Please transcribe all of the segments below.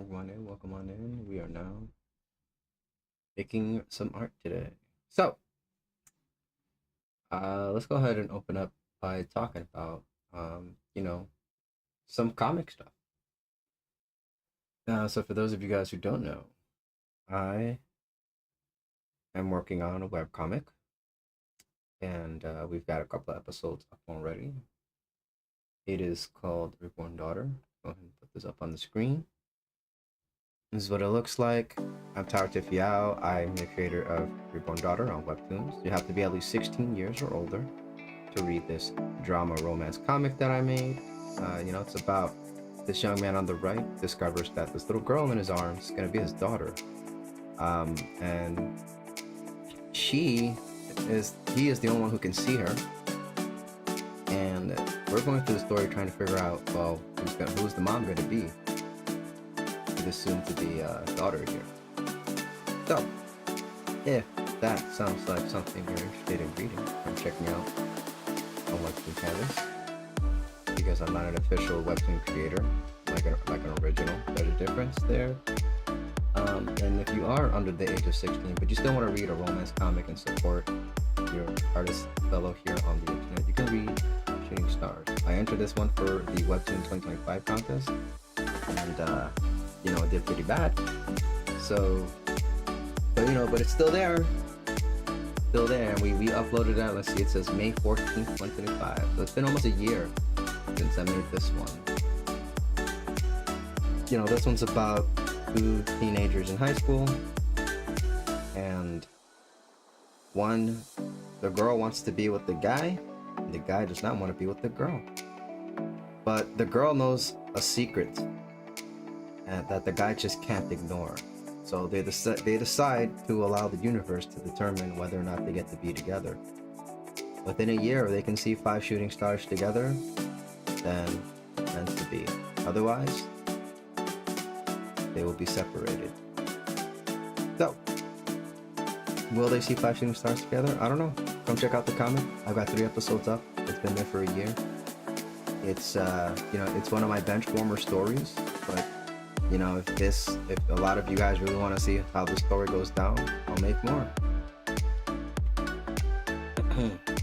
Welcome on in. Welcome on in. We are now making some art today. So, let's go ahead and open up by talking about, some comic stuff. So for those of you guys who don't know, I am working on a web comic, and we've got a couple of episodes up already. It is called Reborn Daughter. Go ahead and put this up on the screen. This is what it looks like. I'm Tao Tifiao. I'm the creator of Reborn Daughter on Webtoons. You have to be at least 16 years or older to read this drama romance comic that I made. It's about this young man on the right discovers that this little girl in his arms is going to be his daughter. And he is the only one who can see her. And we're going through the story trying to figure out, well, who's the mom going to be? This soon-to-be daughter here. So, if that sounds like something you're interested in reading, I'm checking out on Webtoon Canvas. Because I'm not an official Webtoon creator, like an original. There's a difference there. And if you are under the age of 16, but you still want to read a romance comic and support your artist fellow here on the internet, you can read Shooting Stars. I entered this one for the Webtoon 2025 contest, and it did pretty bad. But it's still there. And we uploaded that. Let's see, it says May 14th, 2025. So it's been almost a year since I made this one. This one's about two teenagers in high school, and the girl wants to be with the guy, and the guy does not want to be with the girl. But the girl knows a secret and that the guy just can't ignore. So they decide to allow the universe to determine whether or not they get to be together. Within a year, they can see 5 shooting stars together, then meant to be. Otherwise, they will be separated. So, will they see 5 shooting stars together? I don't know. Come check out the comic. I've got 3 episodes up. It's been there for a year. It's it's one of my bench warmer stories, but if a lot of you guys really want to see how the story goes down, I'll make more.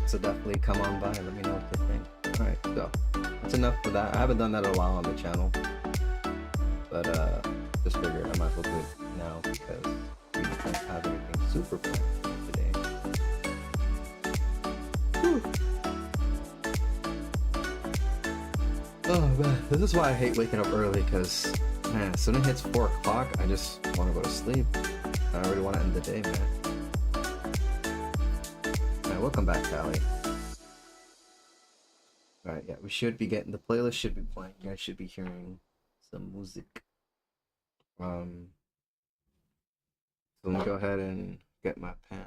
So definitely come on by and let me know what you think. Alright, so that's enough for that. I haven't done that in a while on the channel, but just figured I might as well do it now because we don't have anything super planned today. Whew. Oh man, this is why I hate waking up early, because man, as soon as it hits 4 o'clock, I just want to go to sleep. I already want to end the day, man. Alright, welcome back, Callie. Alright, yeah, we should be getting, the playlist should be playing. You guys should be hearing some music. So let me go ahead and get my pen.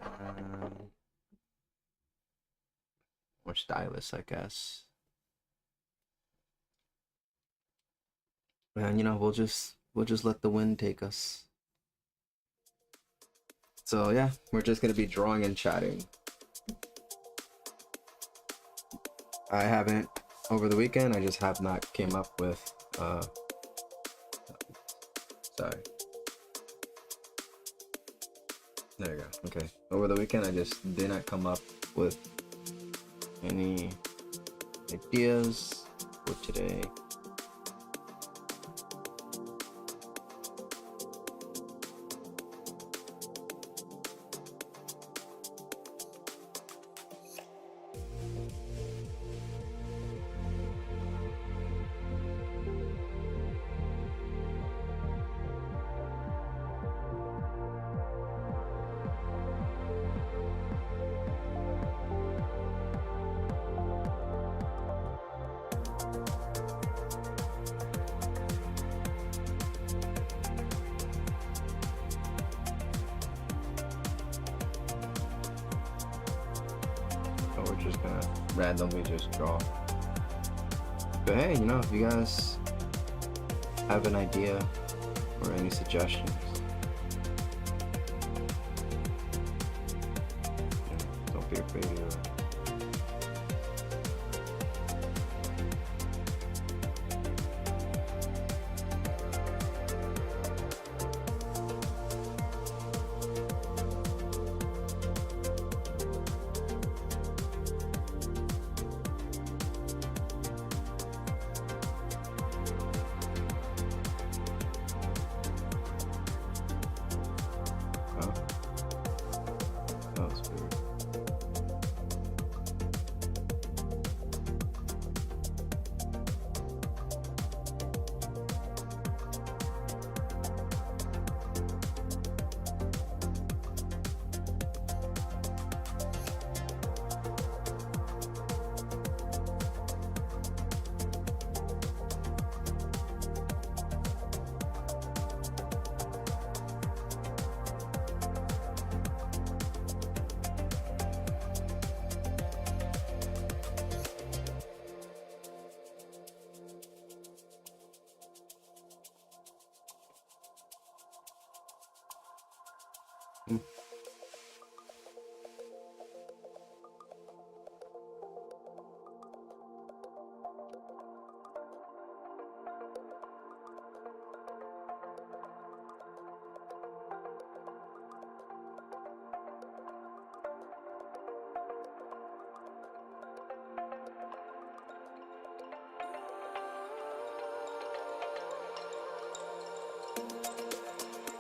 Or stylus, I guess. And we'll just let the wind take us. So yeah, we're just gonna be drawing and chatting. I haven't over the weekend. I just have not came up with. Sorry. There you go. Okay. Over the weekend, I just did not come up with any ideas for today. Just gonna randomly just draw. But hey, if you guys have an idea or any suggestions, don't be afraid to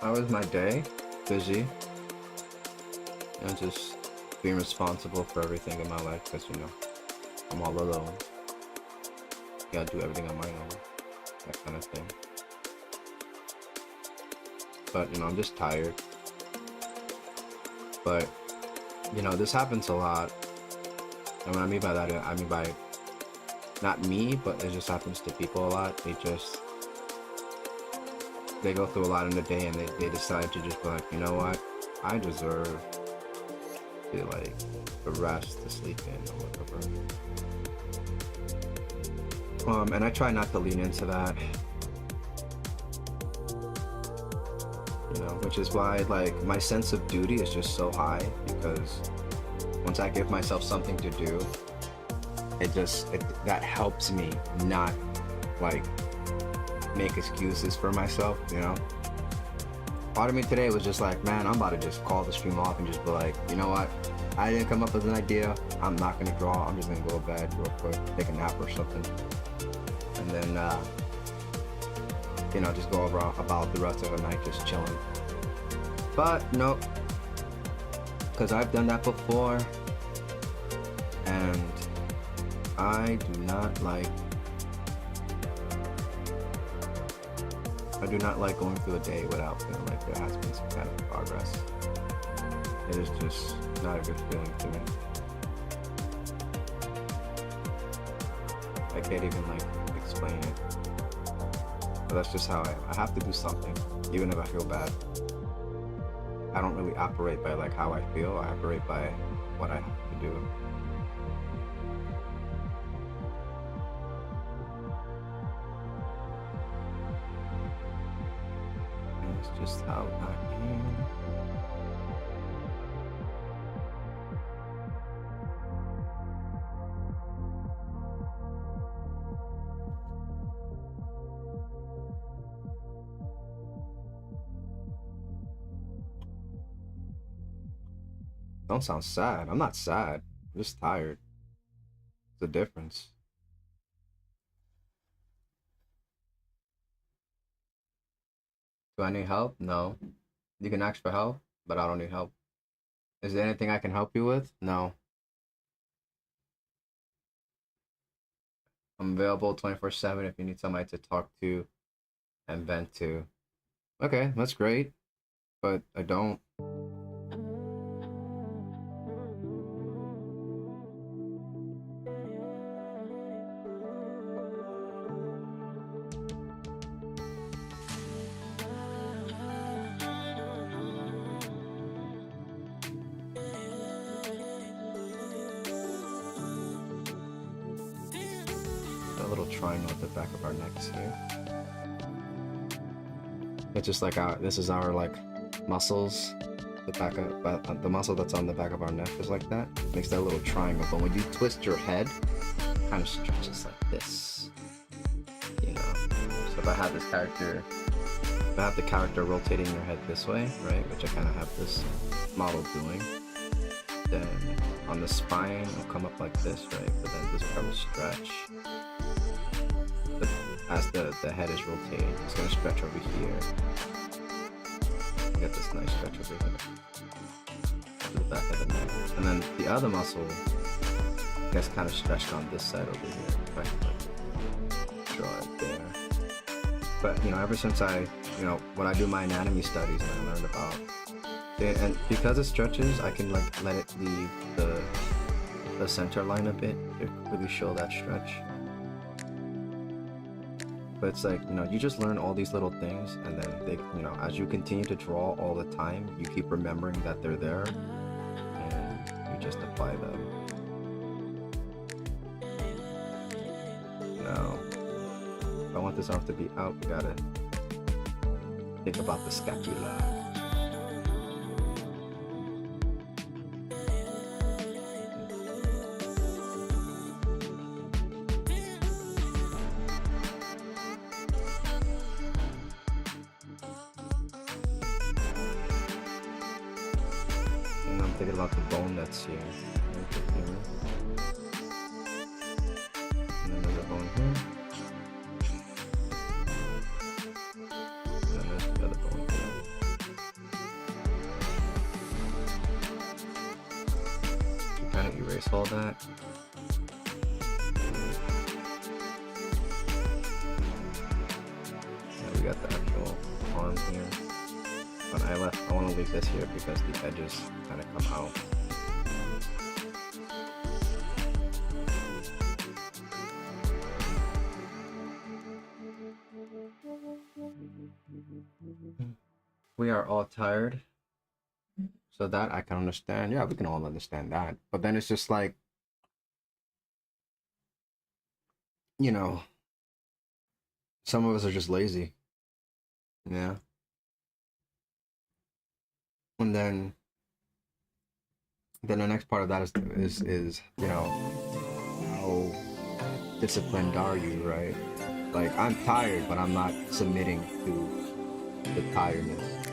How was my day? Busy. Just being responsible for everything in my life because, I'm all alone. Gotta do everything on my own. That kind of thing. But, I'm just tired. But, this happens a lot. And what I mean by that, I mean by not me, but it just happens to people a lot. They go through a lot in the day and they decide to just be like, you know what? I deserve to to rest, to sleep in or whatever. And I try not to lean into that. Which is why my sense of duty is just so high, because once I give myself something to do, that helps me not make excuses for myself, Part of me today was just like, man, I'm about to just call the stream off and just be like, you know what? I didn't come up with an idea. I'm not gonna draw. I'm just gonna go to bed real quick, take a nap or something, and then just go about the rest of the night just chilling. But nope, because I've done that before, and I do not like going through a day without feeling like there has been some kind of progress. It is just not a good feeling to me. I can't even explain it. But that's just how I have to do something, even if I feel bad. I don't really operate by how I feel. I operate by what I have to do. It's just how I am. Don't sound sad. I'm not sad. I'm just tired. It's a difference. Do I need help? No. You can ask for help, but I don't need help. Is there anything I can help you with? No. I'm available 24/7 if you need somebody to talk to and vent to. Okay, that's great, but I don't. A little triangle at the back of our necks here. It's just this is our muscles. The muscle that's on the back of our neck is like that. Makes that little triangle. But when you twist your head, it kind of stretches like this. So if I have this character, if I have the character rotating their head this way, right, which I kind of have this model doing, then on the spine it'll come up like this, right? But then this part will stretch. As the head is rotating, it's going to stretch over here. Get this nice stretch over here to the back of the neck. And then the other muscle gets kind of stretched on this side over here. If I can draw it there. But ever since when I do my anatomy studies and I learned about it, and because it stretches, I can let it leave the center line a bit to really show that stretch. But it's you just learn all these little things, and then they, as you continue to draw all the time, you keep remembering that they're there, and you just apply them. Now, if I want this arm to be out, we gotta think about the scapula. Thinking about the bone that's here. And then there's a bone here. And then there's the other bone here. trying to erase all that. Yeah, we got the actual arm here. But I want to leave this here because the edges kind of come out. We are all tired. So that I can understand. Yeah, we can all understand that. But then it's just like, you know, some of us are just lazy. Yeah. And then the next part of that is you know, how disciplined are you, right? Like, I'm tired, but I'm not submitting to the tiredness,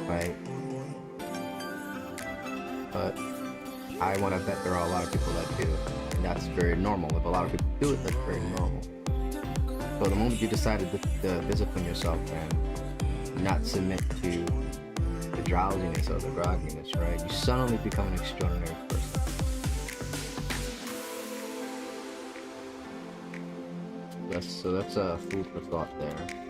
right? But I want to bet there are a lot of people that do, and that's very normal. If a lot of people do it, that's very normal. So the moment you decide to discipline yourself and not submit to the drowsiness or the grogginess, right, you suddenly become an extraordinary person. That's a food for thought there.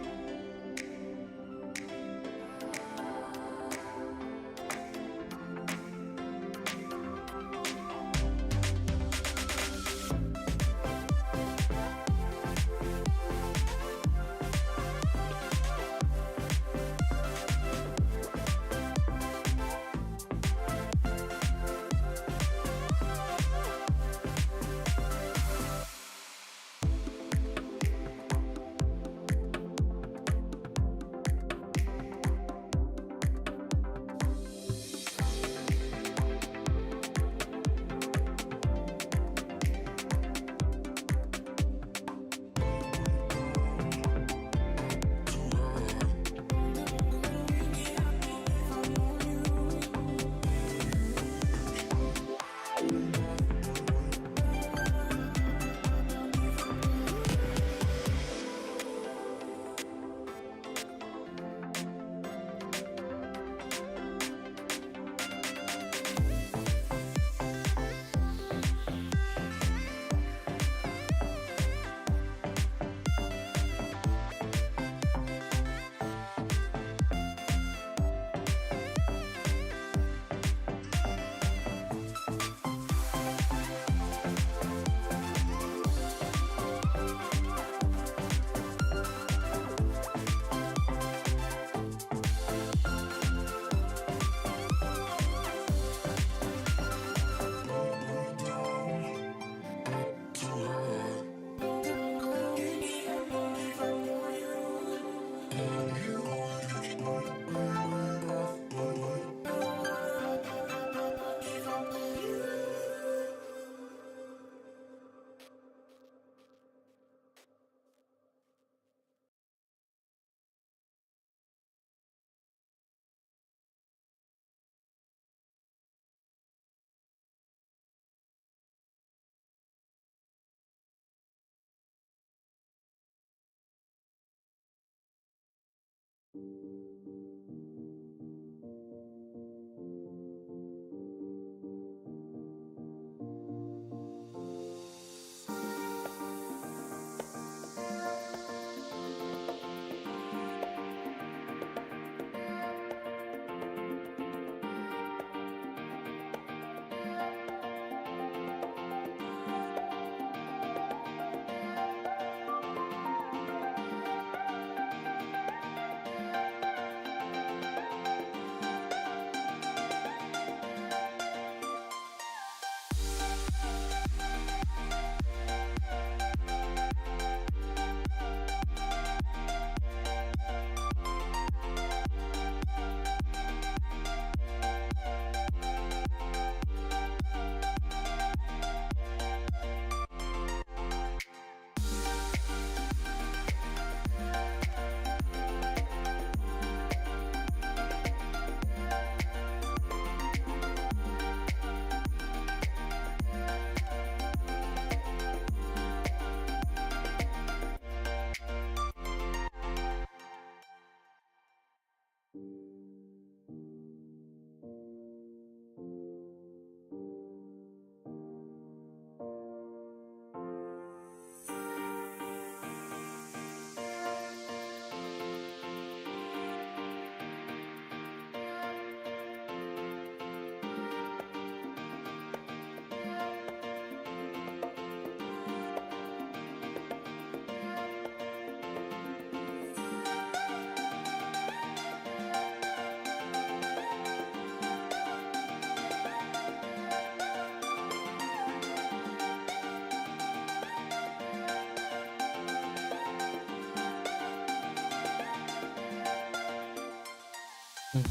Hmm.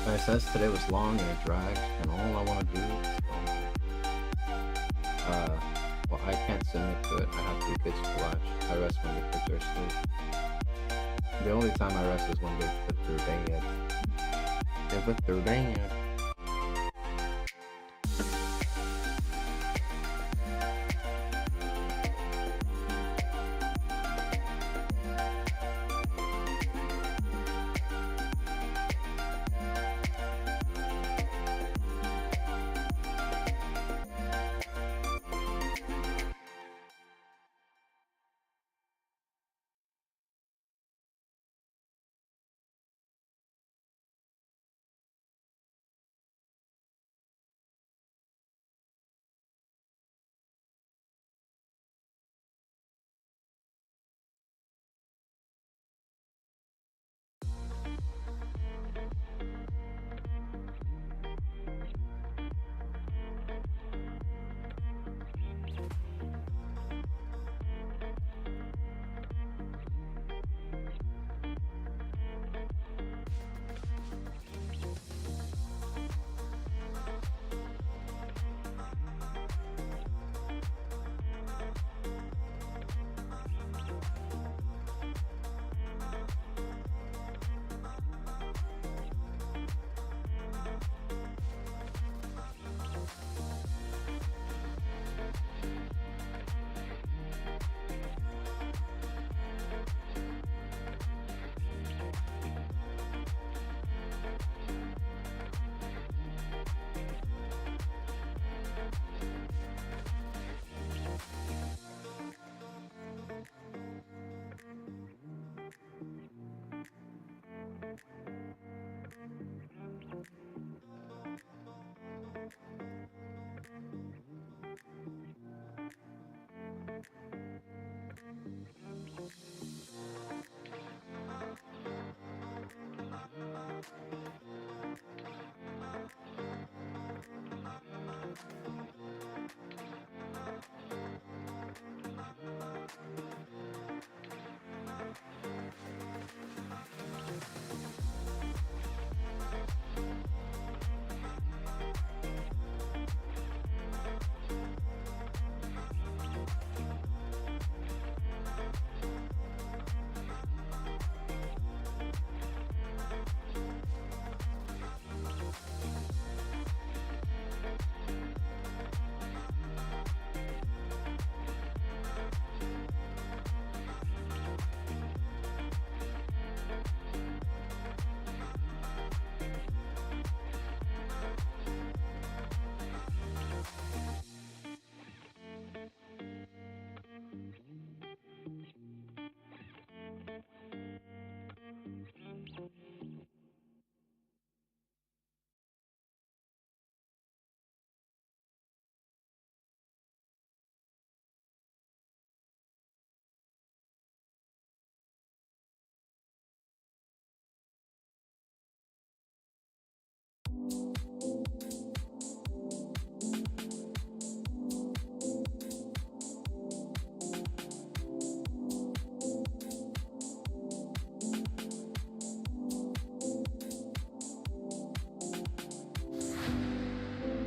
Like I said, today was long and it dragged, and all I want to do is well, I can't submit to it. I have two kids to watch. I rest when the kids are asleep. The only time I rest is when they're put through bed. They're put through bed.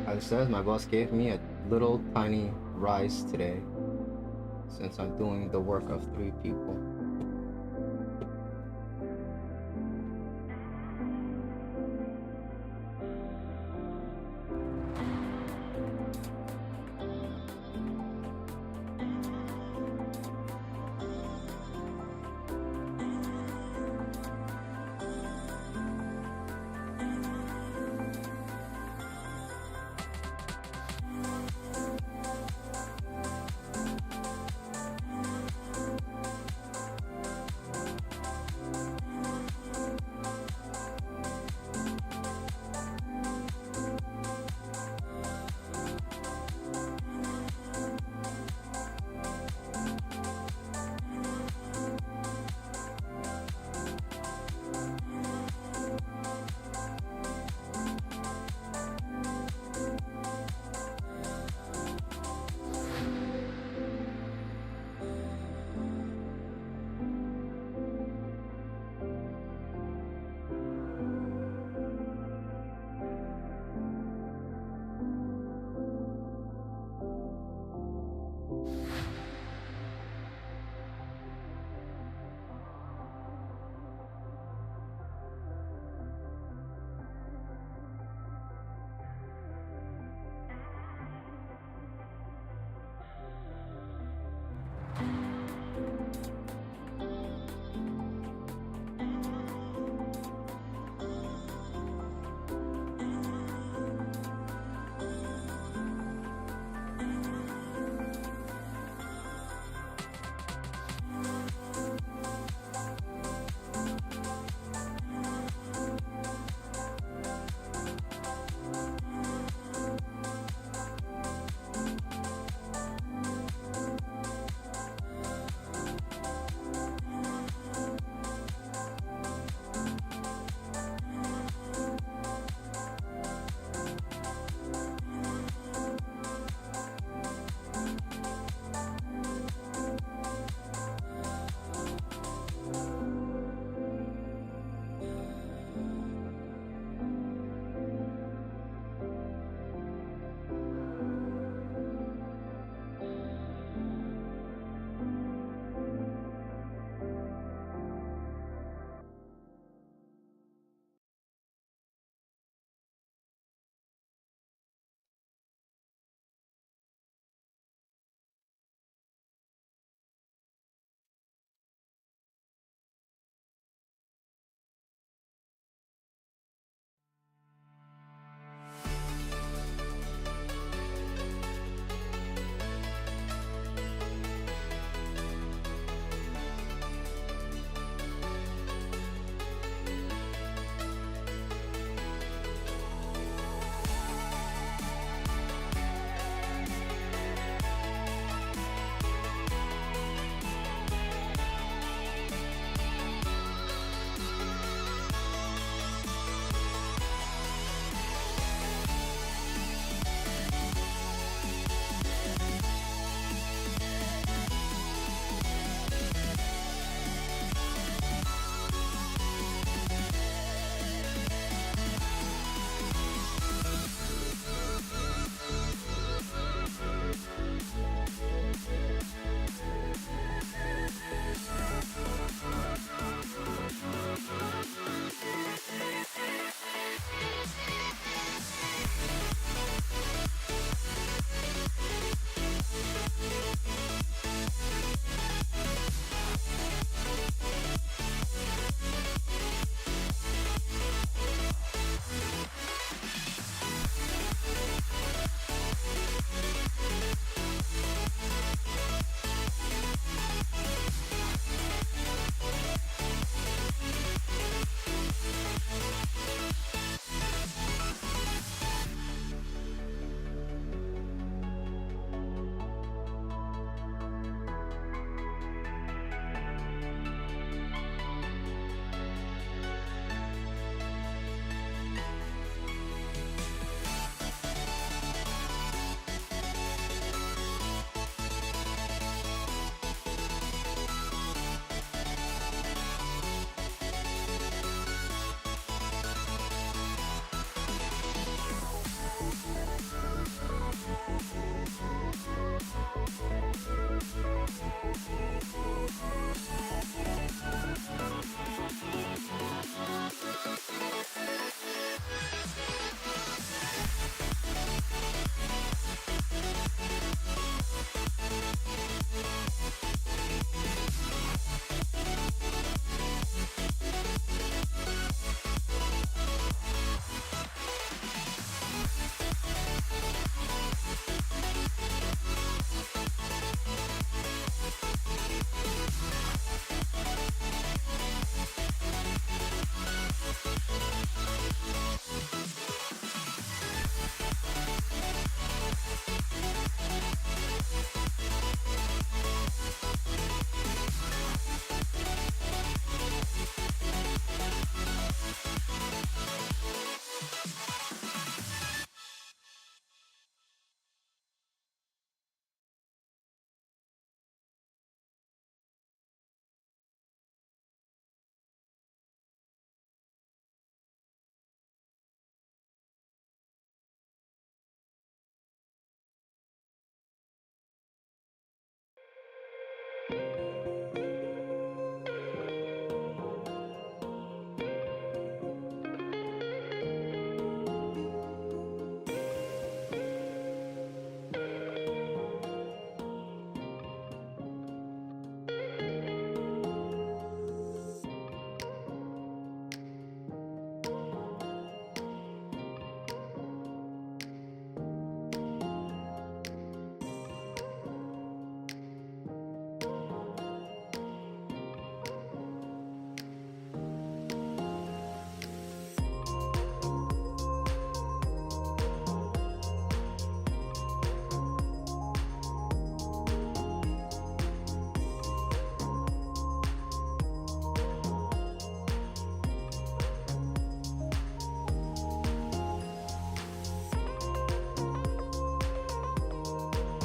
As it says, my boss gave me a little tiny rise today since I'm doing the work of 3 people.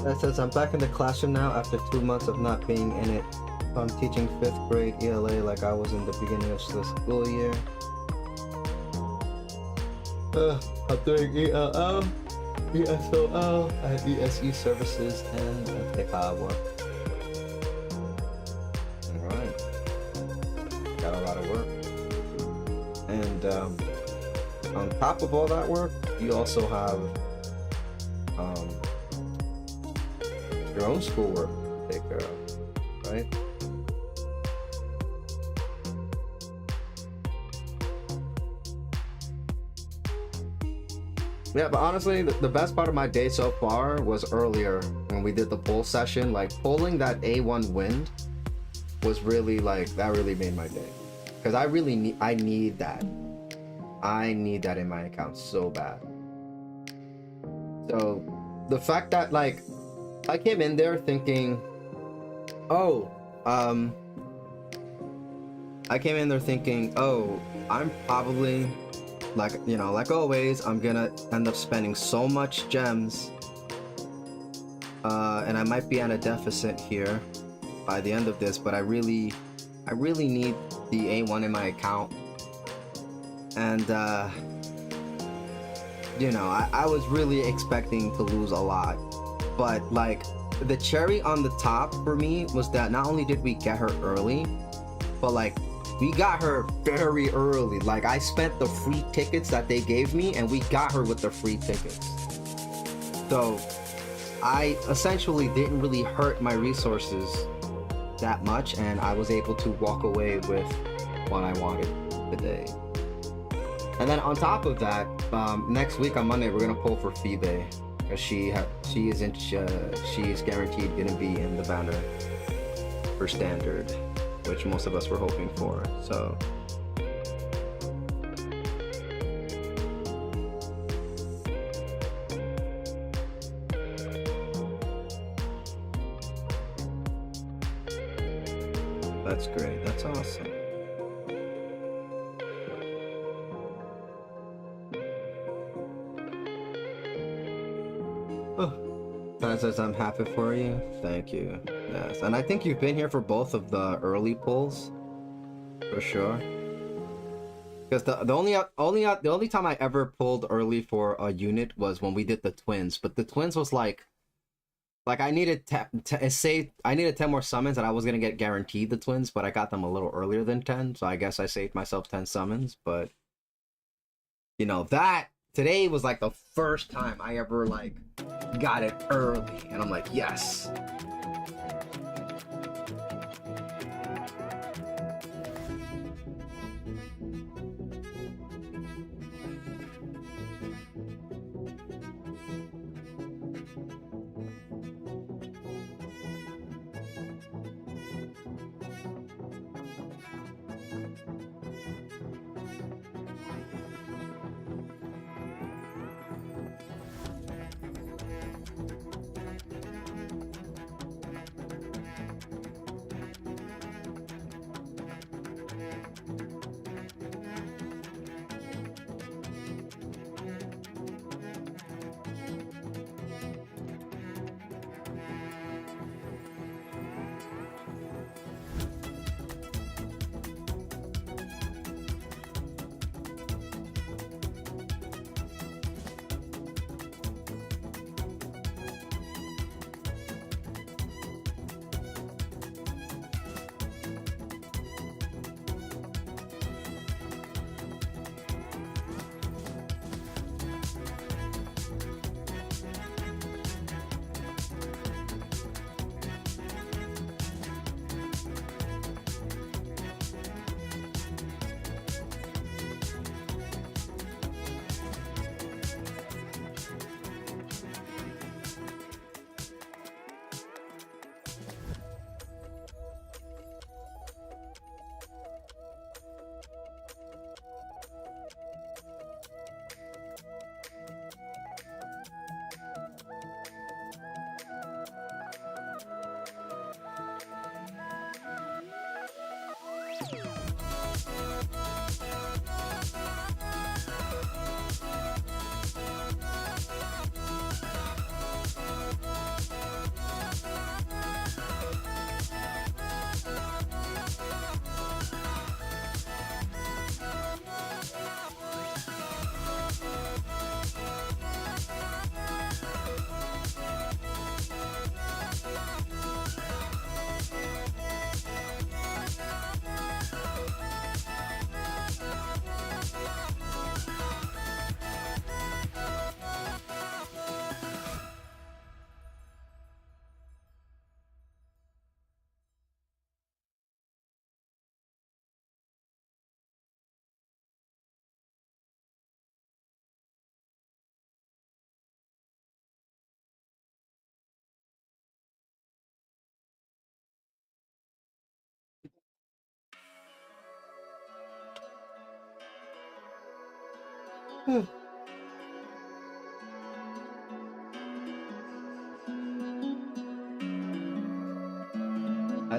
That says I'm back in the classroom now after 2 months of not being in it. So I'm teaching 5th grade ELA like I was in the beginning of the school year. I'm doing ELL, ESOL, and ESE services and Tekaba. Alright. Got a lot of work. And on top of all that work, you also have your own schoolwork to take care of, right? Yeah, but honestly, the best part of my day so far was earlier when we did the poll session. Like, pulling that A1 wind was really, like, that really made my day. Because I really need that. I need that in my account so bad. So, the fact that, like, I came in there thinking, oh, I'm probably, like, you know, like always, I'm gonna end up spending so much gems, and I might be at a deficit here by the end of this, but I really need the A1 in my account. And you know, I was really expecting to lose a lot, but like the cherry on the top for me was that not only did we get her early, but like we got her very early. Like, I spent the free tickets that they gave me and we got her with the free tickets. So I essentially didn't really hurt my resources that much, and I was able to walk away with what I wanted today. And then on top of that, next week on Monday we're gonna pull for Phoebe, because she is guaranteed gonna be in the banner for standard, which most of us were hoping for. So that's great. That's awesome. That says I'm happy for you. Thank you. Yes, and I think you've been here for both of the early pulls, for sure. Because the only time I ever pulled early for a unit was when we did the twins. But the twins was like I needed 10 more summons, and I was gonna get guaranteed the twins, but I got them a little earlier than 10, so I guess I saved myself 10 summons. But you know, that today was like the first time I ever like got it early, and I'm like, yes.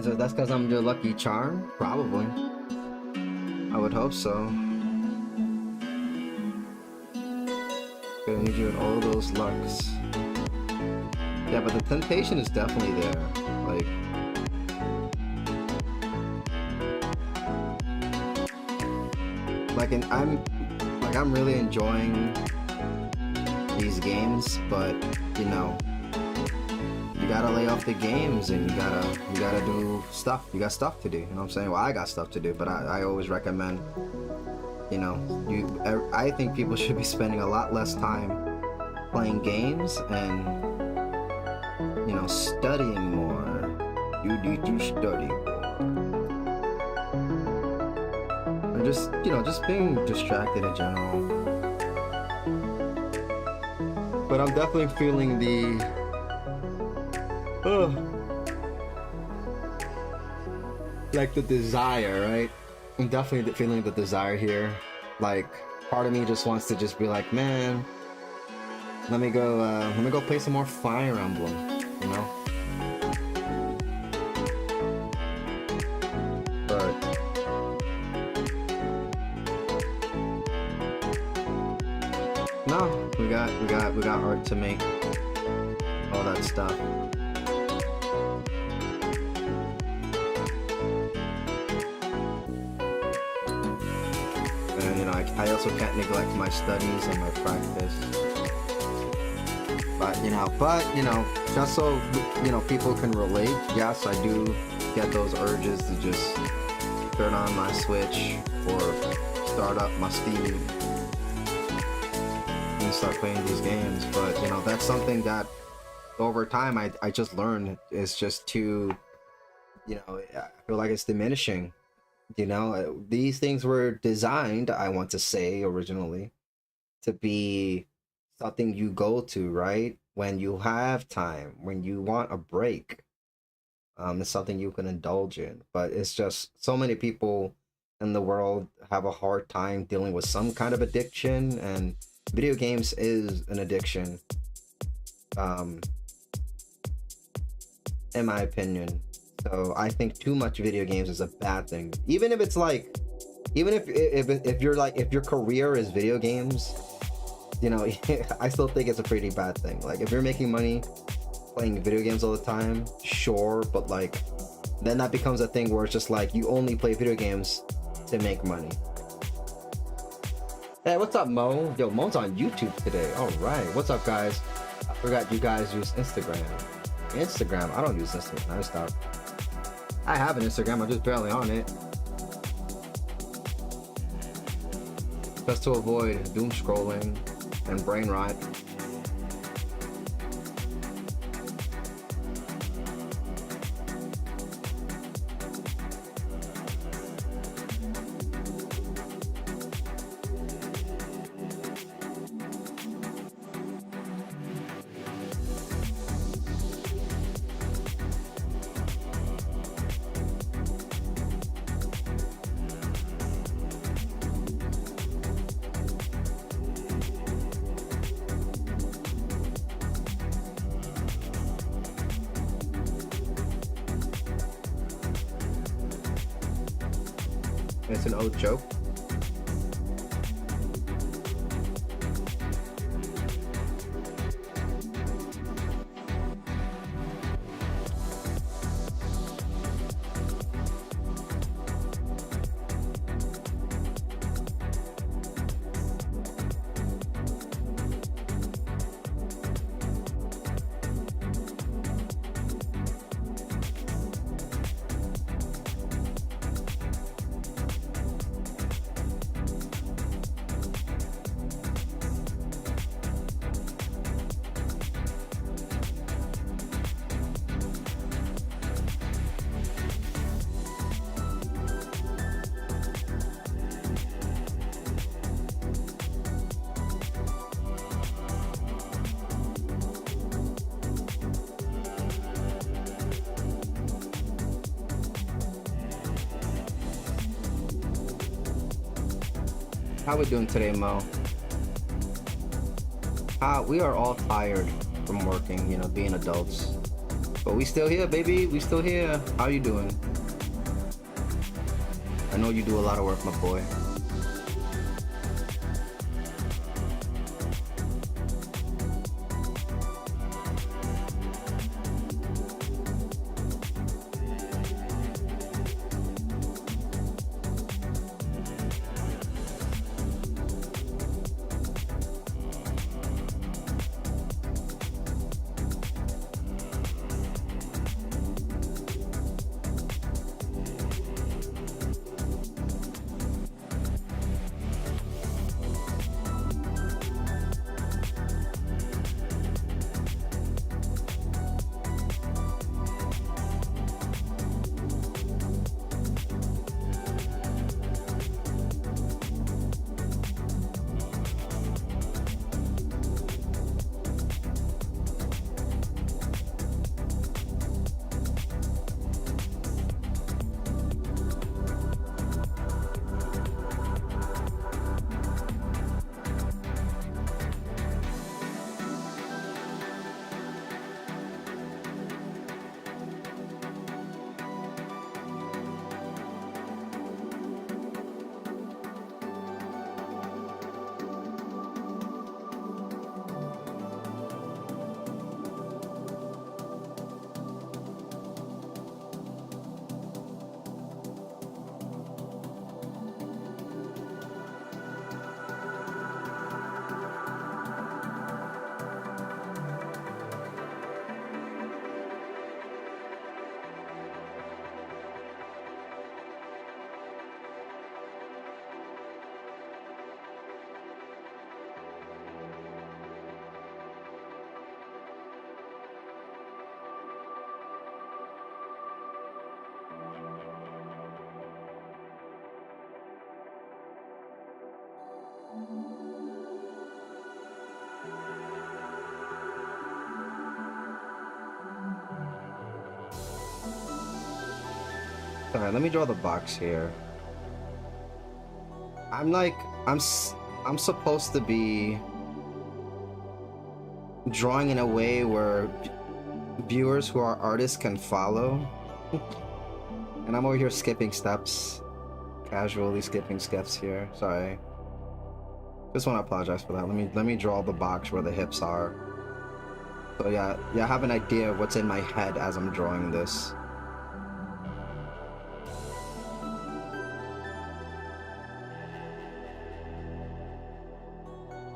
That's because I'm your lucky charm? Probably. I would hope so. Gonna need you in all those lucks. Yeah, but the temptation is definitely there. I'm really enjoying these games, but you know, you gotta lay off the games and you gotta do stuff. You got stuff to do. You know what I'm saying? Well, I got stuff to do, but I always recommend, you know, I think people should be spending a lot less time playing games and, you know, studying more. You need to study more. And just, you know, just being distracted in general. But I'm definitely feeling like the desire, right? I'm definitely feeling the desire here. Like, part of me just wants to just be like, man, let me go play some more Fire Emblem, you know? But no, we got art to make, all that stuff. And you know, I also can't neglect my studies and my practice. But you know, just so you know, people can relate. Yes, I do get those urges to just turn on my Switch or start up my Steam and start playing these games. But you know, that's something that over time I just learned is just too, you know, I feel like it's diminishing. You know, these things were designed, I want to say, originally to be something you go to, right? When you have time, when you want a break. It's something you can indulge in. But it's just so many people in the world have a hard time dealing with some kind of addiction, and video games is an addiction. In my opinion. So I think too much video games is a bad thing. Even if it's like, even if your career is video games, you know, I still think it's a pretty bad thing. Like, if you're making money playing video games all the time, sure, but like, then that becomes a thing where it's just like you only play video games to make money. Hey, what's up, Mo? Yo, Mo's on YouTube today. All right, what's up, guys? I forgot you guys use Instagram. I don't use Instagram. I stopped. I have an Instagram, I'm just barely on it. Just to avoid doom scrolling and brain rot. It's an old joke. How we doing today, Mo? We are all tired from working, you know, being adults. But we still here, baby. We still here. How you doing? I know you do a lot of work, my boy. Alright, let me draw the box here. I'm supposed to be drawing in a way where viewers who are artists can follow. And I'm over here skipping steps. Casually skipping steps here. Sorry. Just want to apologize for that. Let me draw the box where the hips are. So yeah, I have an idea of what's in my head as I'm drawing this.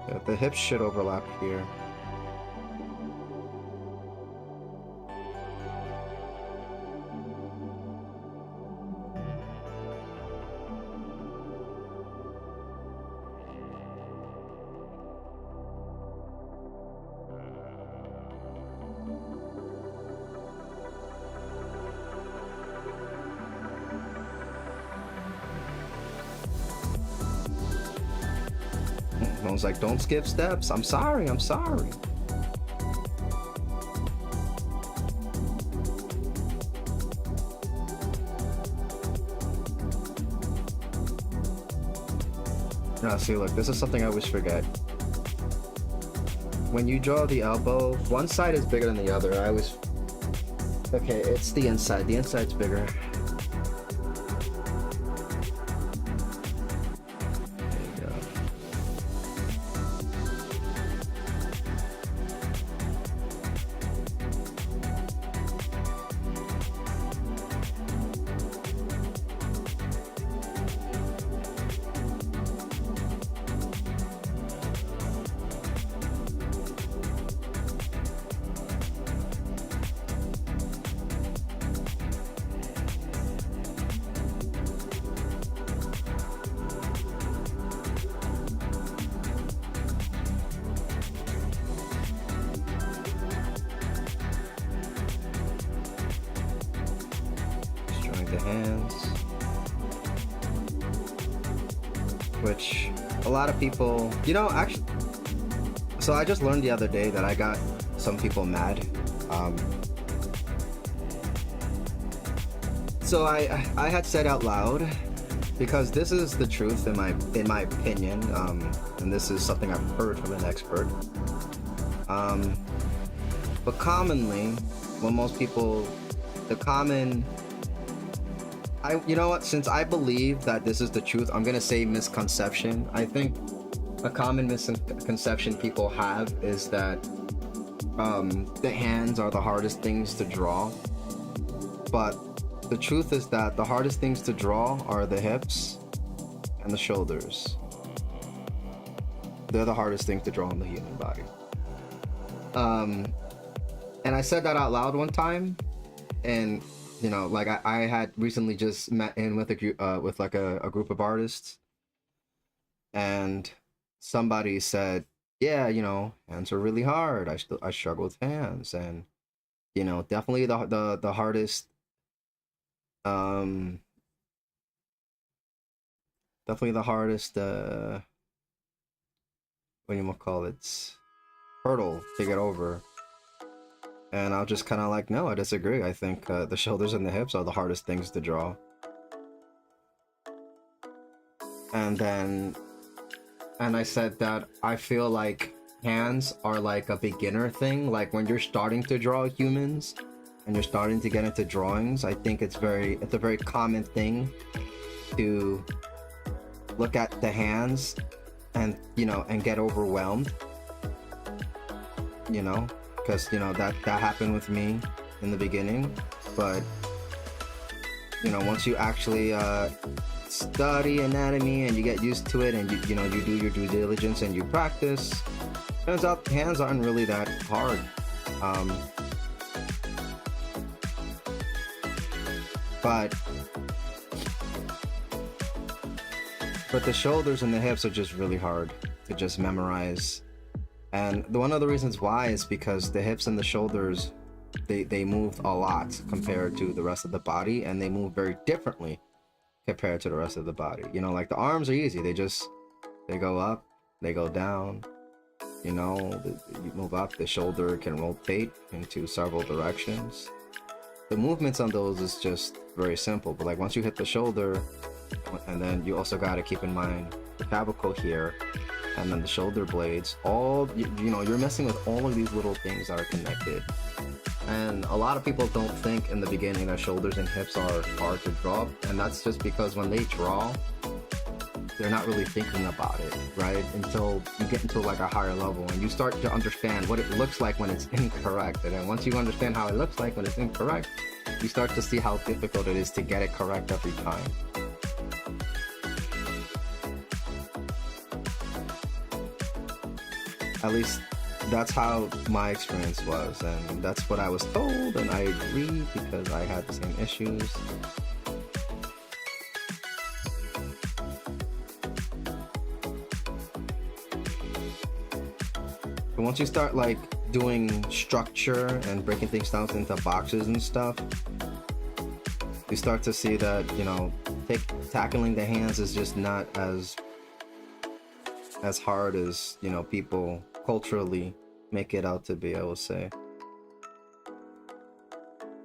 Yeah, the hips should overlap here. I was like, don't skip steps. I'm sorry. Now, see, look, this is something I always forget. When you draw the elbow, one side is bigger than the other. Okay, it's the inside. The inside's bigger. The hands, which a lot of people, you know, actually, so I just learned the other day that I got some people mad. So I had said out loud because this is the truth in my opinion, and this is something I've heard from an expert. But commonly, when most people, the common, you know what? Since I believe that this is the truth, I'm gonna say misconception. I think a common misconception people have is that the hands are the hardest things to draw, but the truth is that the hardest things to draw are the hips and the shoulders. They're the hardest things to draw in the human body. And I said that out loud one time, and you know, like I had recently just met in with a group of artists, and somebody said, yeah, you know, hands are really hard. I struggle with hands, and you know, definitely the hardest, definitely the hardest, what do you call it, hurdle to get over. And I'll just kind of like, no, I disagree. I think the shoulders and the hips are the hardest things to draw. And I said that I feel like hands are like a beginner thing. Like when you're starting to draw humans and you're starting to get into drawings, I think it's a very common thing to look at the hands and, you know, and get overwhelmed, you know, because, you know, that happened with me in the beginning. But, you know, once you actually study anatomy and you get used to it, and you know, you do your due diligence and you practice, turns out hands aren't really that hard. But the shoulders and the hips are just really hard to just memorize. And one of the reasons why is because the hips and the shoulders, they move a lot compared to the rest of the body, and they move very differently compared to the rest of the body. You know, like the arms are easy. They go up, they go down. You know, you move up, the shoulder can rotate into several directions. The movements on those is just very simple. But like once you hit the shoulder, and then you also got to keep in mind the clavicle here, and then the shoulder blades, all you know, you're messing with all of these little things that are connected. And a lot of people don't think in the beginning that shoulders and hips are hard to draw, and that's just because when they draw, they're not really thinking about it, right? Until you get into like a higher level and you start to understand what it looks like when it's incorrect. And then once you understand how it looks like when it's incorrect, you start to see how difficult it is to get it correct every time. At least that's how my experience was, and that's what I was told, and I agree because I had the same issues. But once you start like doing structure and breaking things down into boxes and stuff, you start to see that, you know, tackling the hands is just not as hard as, you know, people culturally make it out to be, I will say.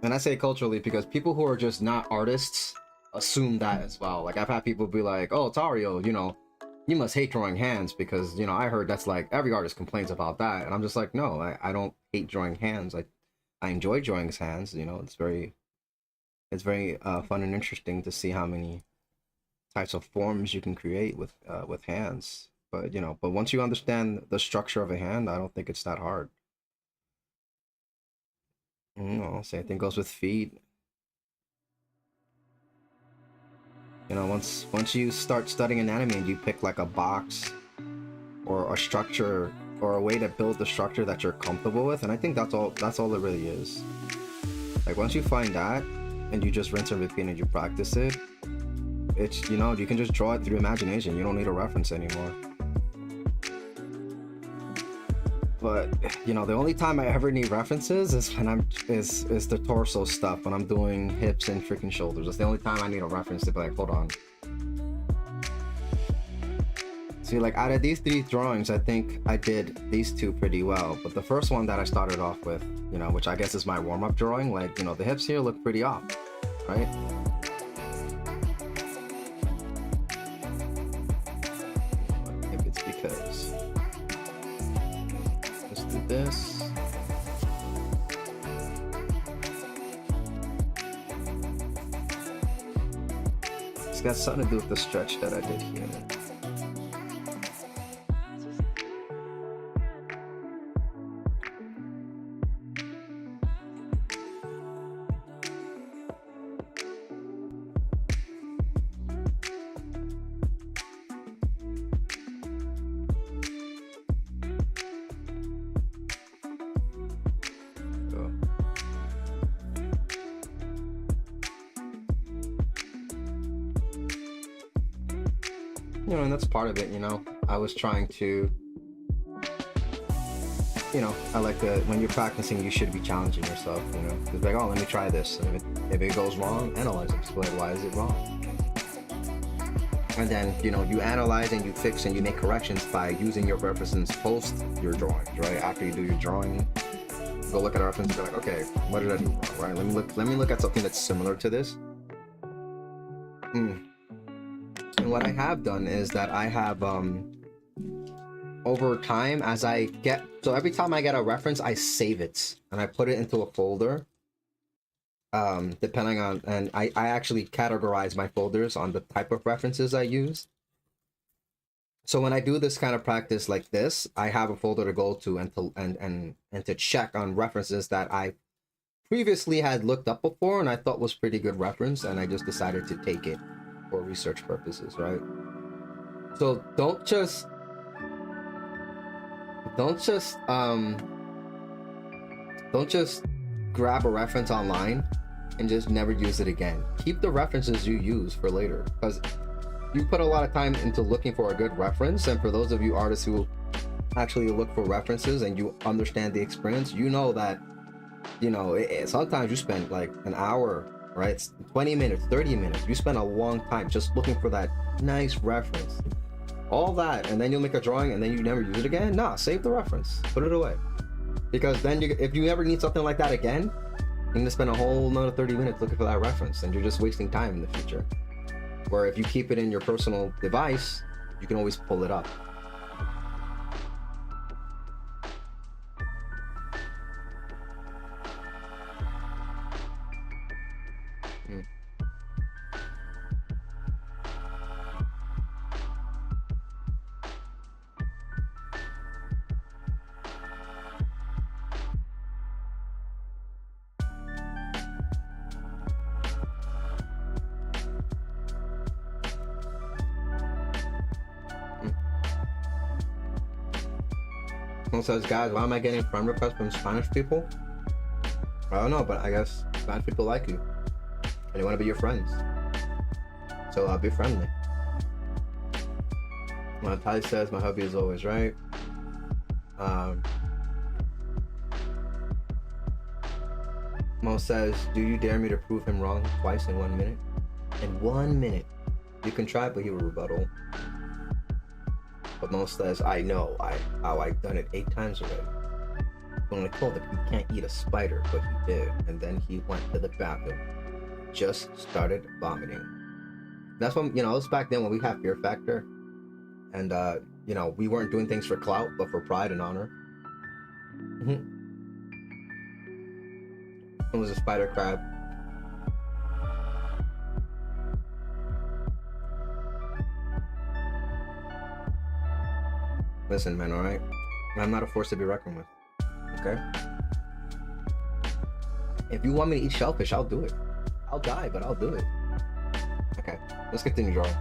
And I say culturally because people who are just not artists assume that as well. Like I've had people be like, oh, Tario, you know, you must hate drawing hands because, you know, I heard that's like every artist complains about that. And I'm just like, no, I don't hate drawing hands. I enjoy drawing hands. You know, it's very fun and interesting to see how many types of forms you can create with hands. But, you know, but once you understand the structure of a hand, I don't think it's that hard. You know, same thing goes with feet. You know, once you start studying anatomy and you pick like a box or a structure or a way to build the structure that you're comfortable with, and I think that's all it really is. Like once you find that and you just rinse and repeat and you practice it, it's, you know, you can just draw it through imagination. You don't need a reference anymore. But, you know, the only time I ever need references is when is the torso stuff, when I'm doing hips and freaking shoulders. That's the only time I need a reference to be like, hold on. See, like out of these 3 drawings, I think I did these 2 pretty well. But the first one that I started off with, you know, which I guess is my warm-up drawing, like, you know, the hips here look pretty off, right? because let's do this. It's got something to do with the stretch that I did here. You know, and that's part of it, you know. I was trying to, you know, I like the, when you're practicing, you should be challenging yourself, you know. It's like, oh, let me try this. And if it goes wrong, analyze it. Explain why is it wrong. And then, you know, you analyze and you fix and you make corrections by using your references post your drawings, right? After you do your drawing, go look at a reference and be like, okay, what did I do wrong, right? Let me look at something that's similar to this. And what I have done is that I have over time, as I get, so every time I get a reference, I save it and I put it into a folder, depending on, and I actually categorize my folders on the type of references I use. So when I do this kind of practice like this, I have a folder to go to and to check on references that I previously had looked up before and I thought was pretty good reference, and I just decided to take it for research purposes, right? So don't just grab a reference online and just never use it again. Keep the references you use for later, because you put a lot of time into looking for a good reference. And for those of you artists who actually look for references and you understand the experience, you know that, you know, sometimes you spend like an hour, right? 20 minutes, 30 minutes. You spend a long time just looking for that nice reference. All that, and then you'll make a drawing and then you never use it again? Nah, save the reference. Put it away. Because then if you ever need something like that again, you're gonna spend a whole another 30 minutes looking for that reference, and you're just wasting time in the future. Where if you keep it in your personal device, you can always pull it up. Someone says, guys, why am I getting friend requests from Spanish people? I don't know, but I guess Spanish people like you and they want to be your friends. So be friendly. Ty says, my hubby is always right. Mo says, do you dare me to prove him wrong twice in 1 minute? In 1 minute. You can try, but he will rebuttal. But Mo says, I know, I've done it 8 times already. When I told him he can't eat a spider, but he did. And then he went to the bathroom. Just started vomiting. That's when, you know, it was back then when we had Fear Factor. And, you know, we weren't doing things for clout, but for pride and honor. It was a spider crab. Listen, man, alright? I'm not a force to be reckoned with. Okay? If you want me to eat shellfish, I'll do it. I'll die, but I'll do it. Okay, let's continue drawing.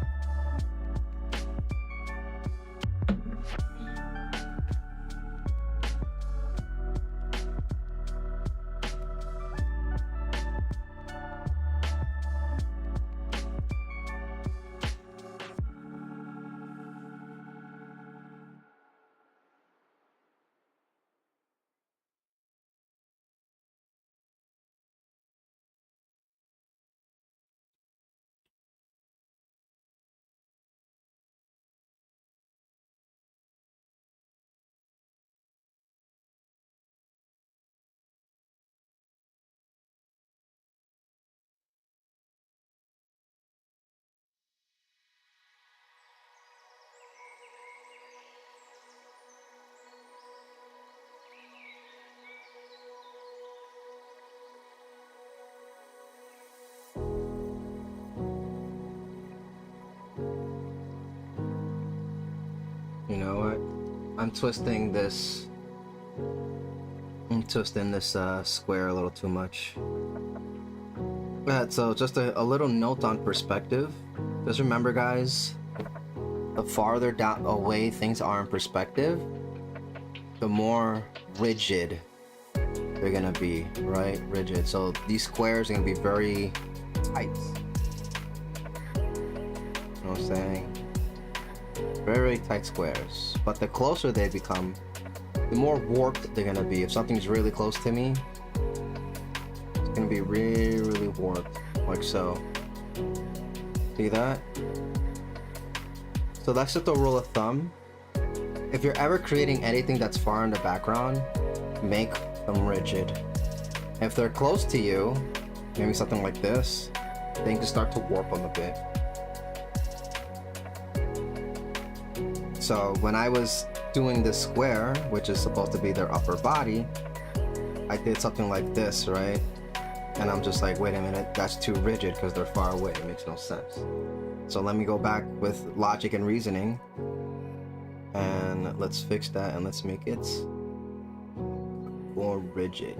You know what? I'm twisting this. I'm twisting this square a little too much. So just a little note on perspective. Just remember, guys, the farther down away things are in perspective, the more rigid they're gonna be, right? Rigid. So these squares are gonna be very tight. You know what I'm saying? Very tight squares. But the closer they become, the more warped they're gonna be. If something's really close to me, it's gonna be really, really warped, like so. See that? So that's just a rule of thumb. If you're ever creating anything that's far in the background, make them rigid. If they're close to you, maybe something like this, then you can start to warp them a bit. So when I was doing this square, which is supposed to be their upper body, I did something like this, right? And I'm just like, wait a minute, that's too rigid because they're far away. It makes no sense. So let me go back with logic and reasoning, and let's fix that, and let's make it more rigid.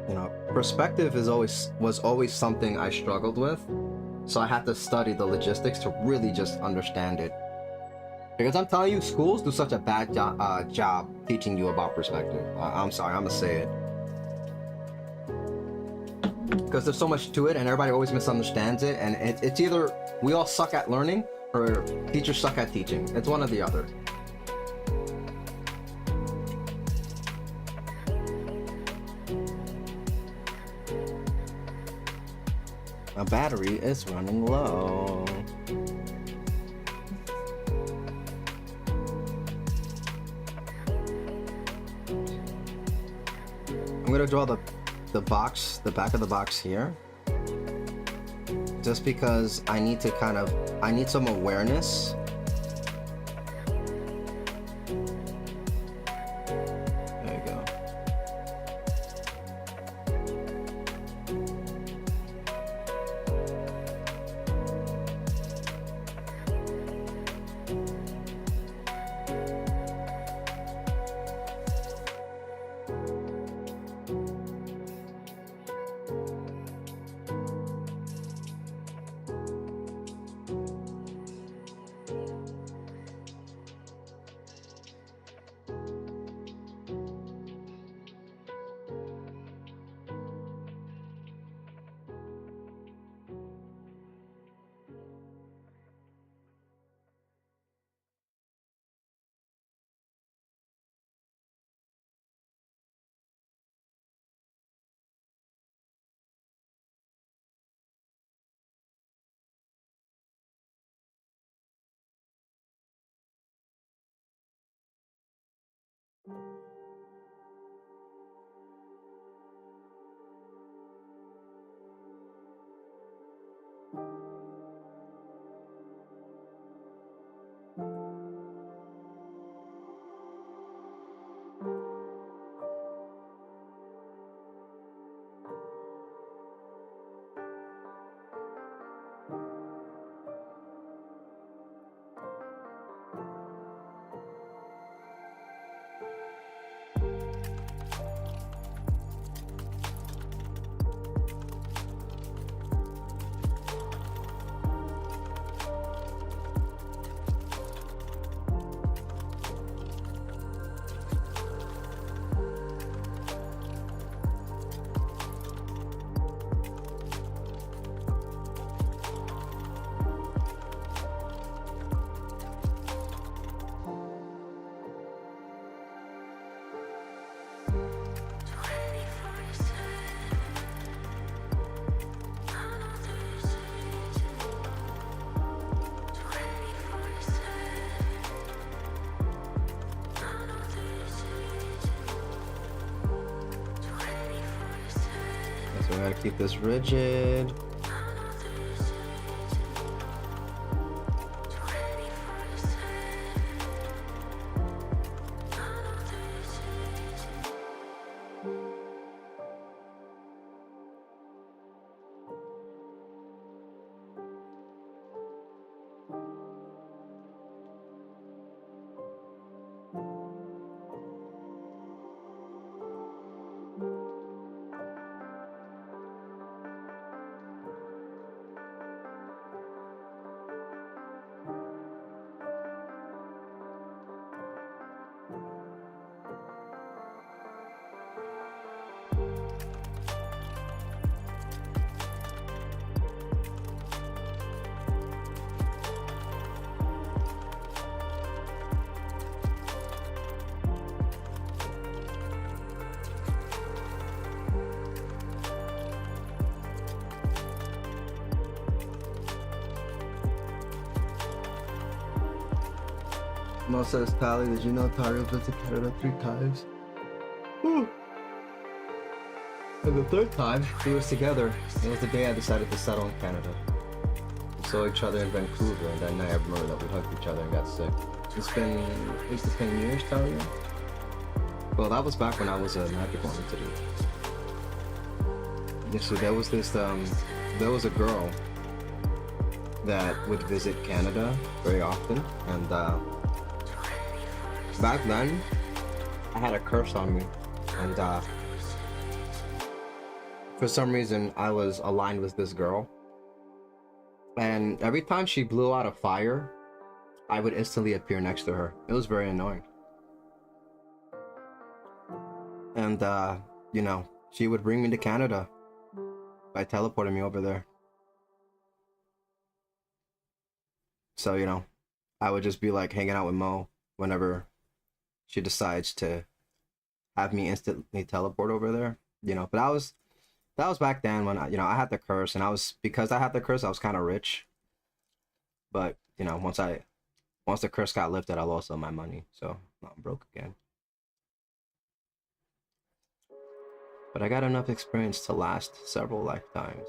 You know, perspective was always something I struggled with, so I had to study the logistics to really just understand it. Because I'm telling you, schools do such a bad job teaching you about perspective. I'm sorry, I'm gonna say it. Because there's so much to it, and everybody always misunderstands it, and it's either we all suck at learning, or teachers suck at teaching. It's one or the other. My battery is running low. I'm gonna draw the box, the back of the box here, just because I need some awareness. There you go. So we gotta keep this rigid. Mo says, Tally, did you know Tario visited Canada 3 times? Whew. And the third time, we was together. It was the day I decided to settle in Canada. We saw each other in Vancouver, and that night I remember that we hugged each other and got sick. It's been 8 to 10 years, Talia? Well, that was back when I was a magic wand to do. Yeah, so there was there was a girl that would visit Canada very often, and back then, I had a curse on me, and for some reason, I was aligned with this girl, and every time she blew out a fire, I would instantly appear next to her. It was very annoying. And, you know, she would bring me to Canada by teleporting me over there. So, you know, I would just be like hanging out with Mo whenever she decides to have me instantly teleport over there, you know. But that was back then when I, you know, I had the curse, and because I had the curse, I was kind of rich. But, you know, once the curse got lifted, I lost all my money, so I'm broke again. But I got enough experience to last several lifetimes.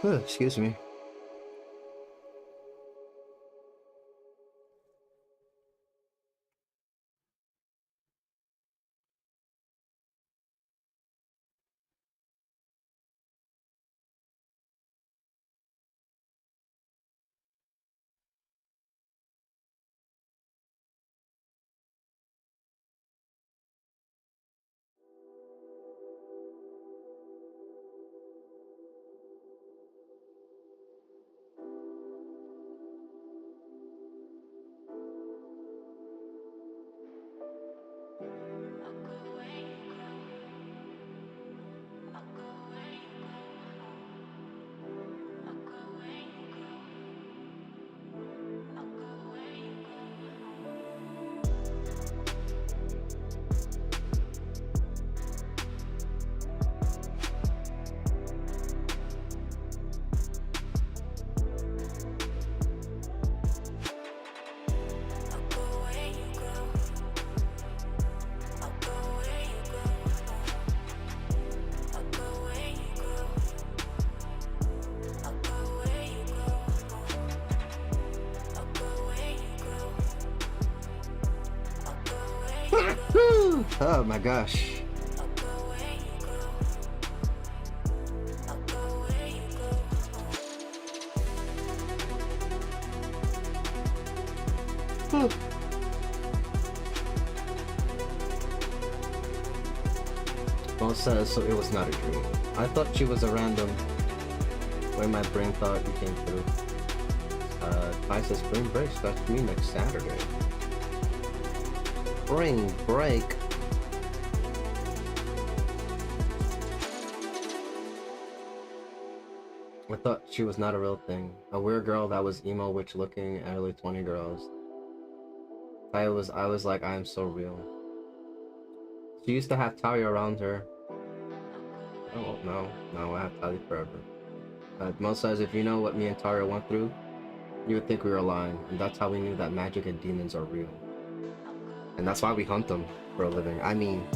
Excuse me. Oh my gosh. Whew. Well, says so it was not a dream. I thought she was a random way my brain thought you came through. Kai says spring break starts for me next Saturday. Spring break? I thought she was not a real thing. A weird girl that was emo witch looking, early 20 girls. I was like, I am so real. She used to have Talia around her. Oh no, I have Talia forever. Mo says, if you know what me and Talia went through, you would think we were lying, and that's how we knew that magic and demons are real. And that's why we hunt them for a living. I mean...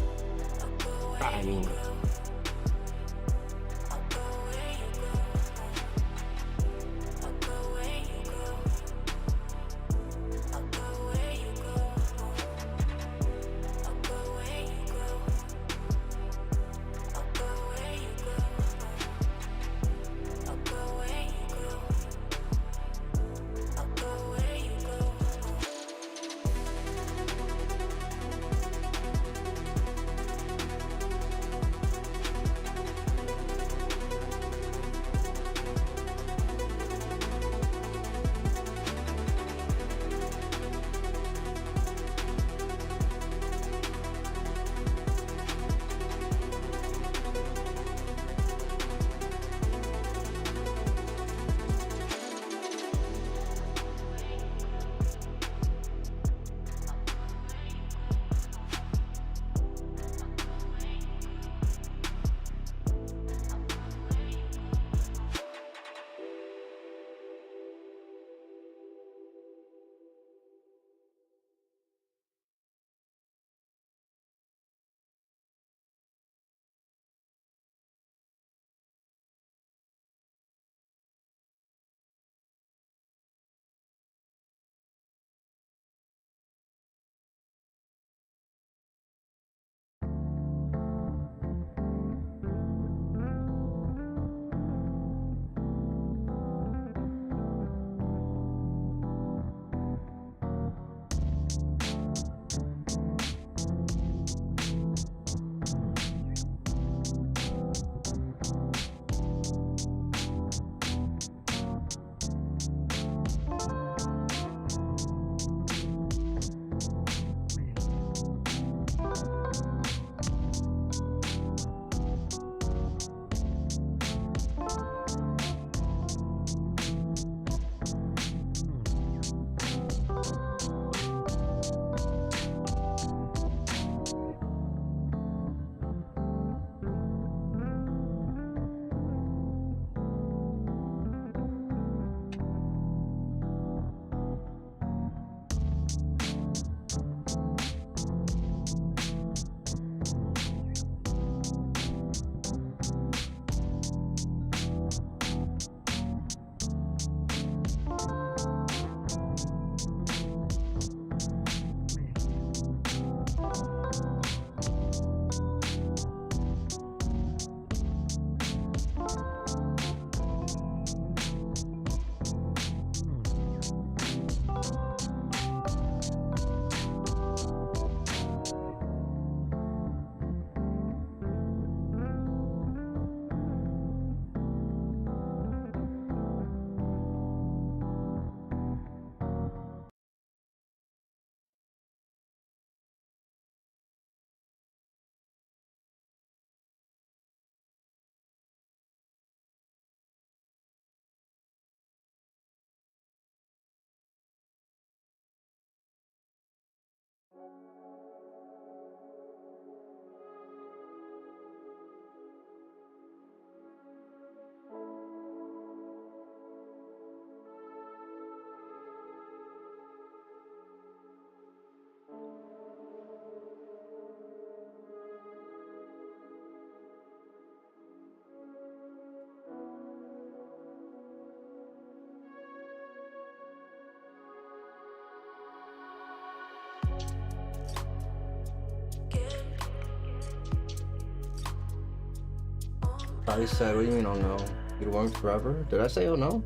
I said, what do you mean, oh no? You'd warm forever? Did I say oh no?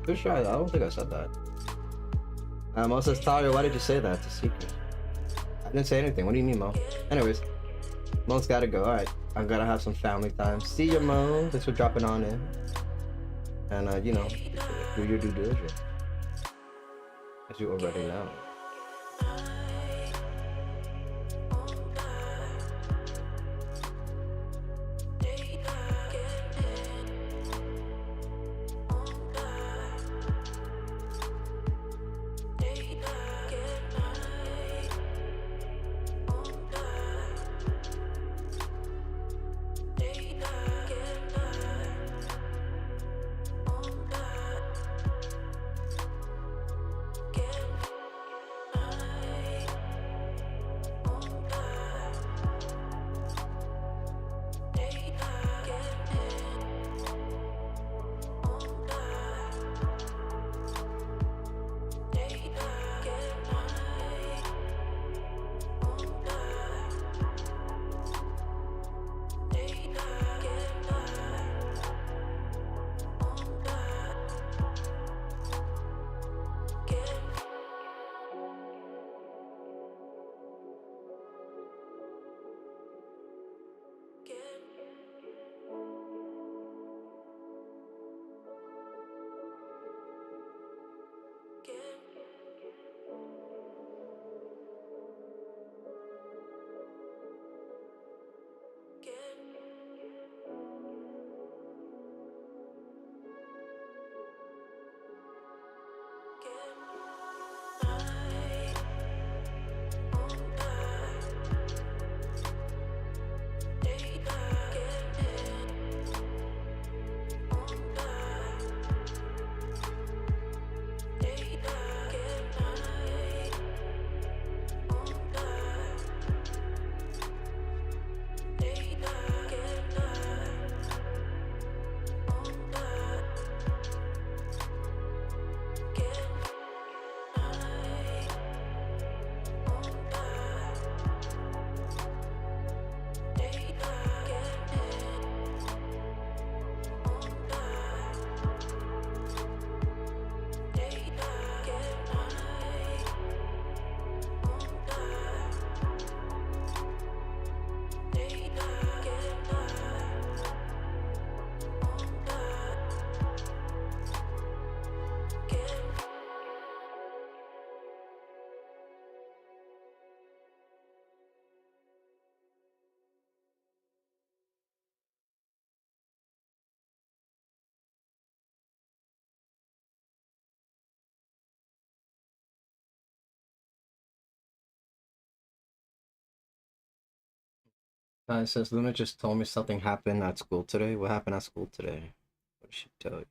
Pretty sure I don't think I said that. Mo says, Talia, why did you say that? It's a secret. I didn't say anything. What do you mean, Mo? Anyways, Mo's gotta go. Alright, I'm gonna have some family time. See ya, Mo. Thanks for dropping on in. And, you know, do your due diligence. As you already know. It says Luna just told me something happened at school today. What happened at school today? What did she tell you?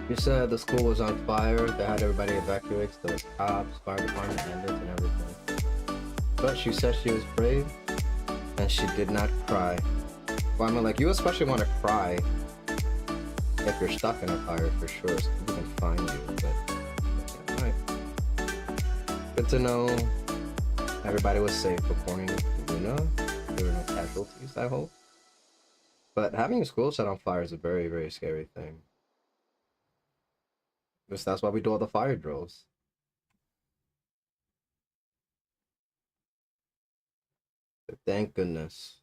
You said the school was on fire. They had everybody evacuate. So there was cops, fire department, ambulance, and everything. But she said she was brave, and she did not cry. Well, I mean, like, you especially want to cry if you're stuck in a fire for sure, so people can find you. But alright. Good to know everybody was safe according to Luna. There were no casualties, I hope. But having a school set on fire is a very, very scary thing. Because that's why we do all the fire drills. But thank goodness.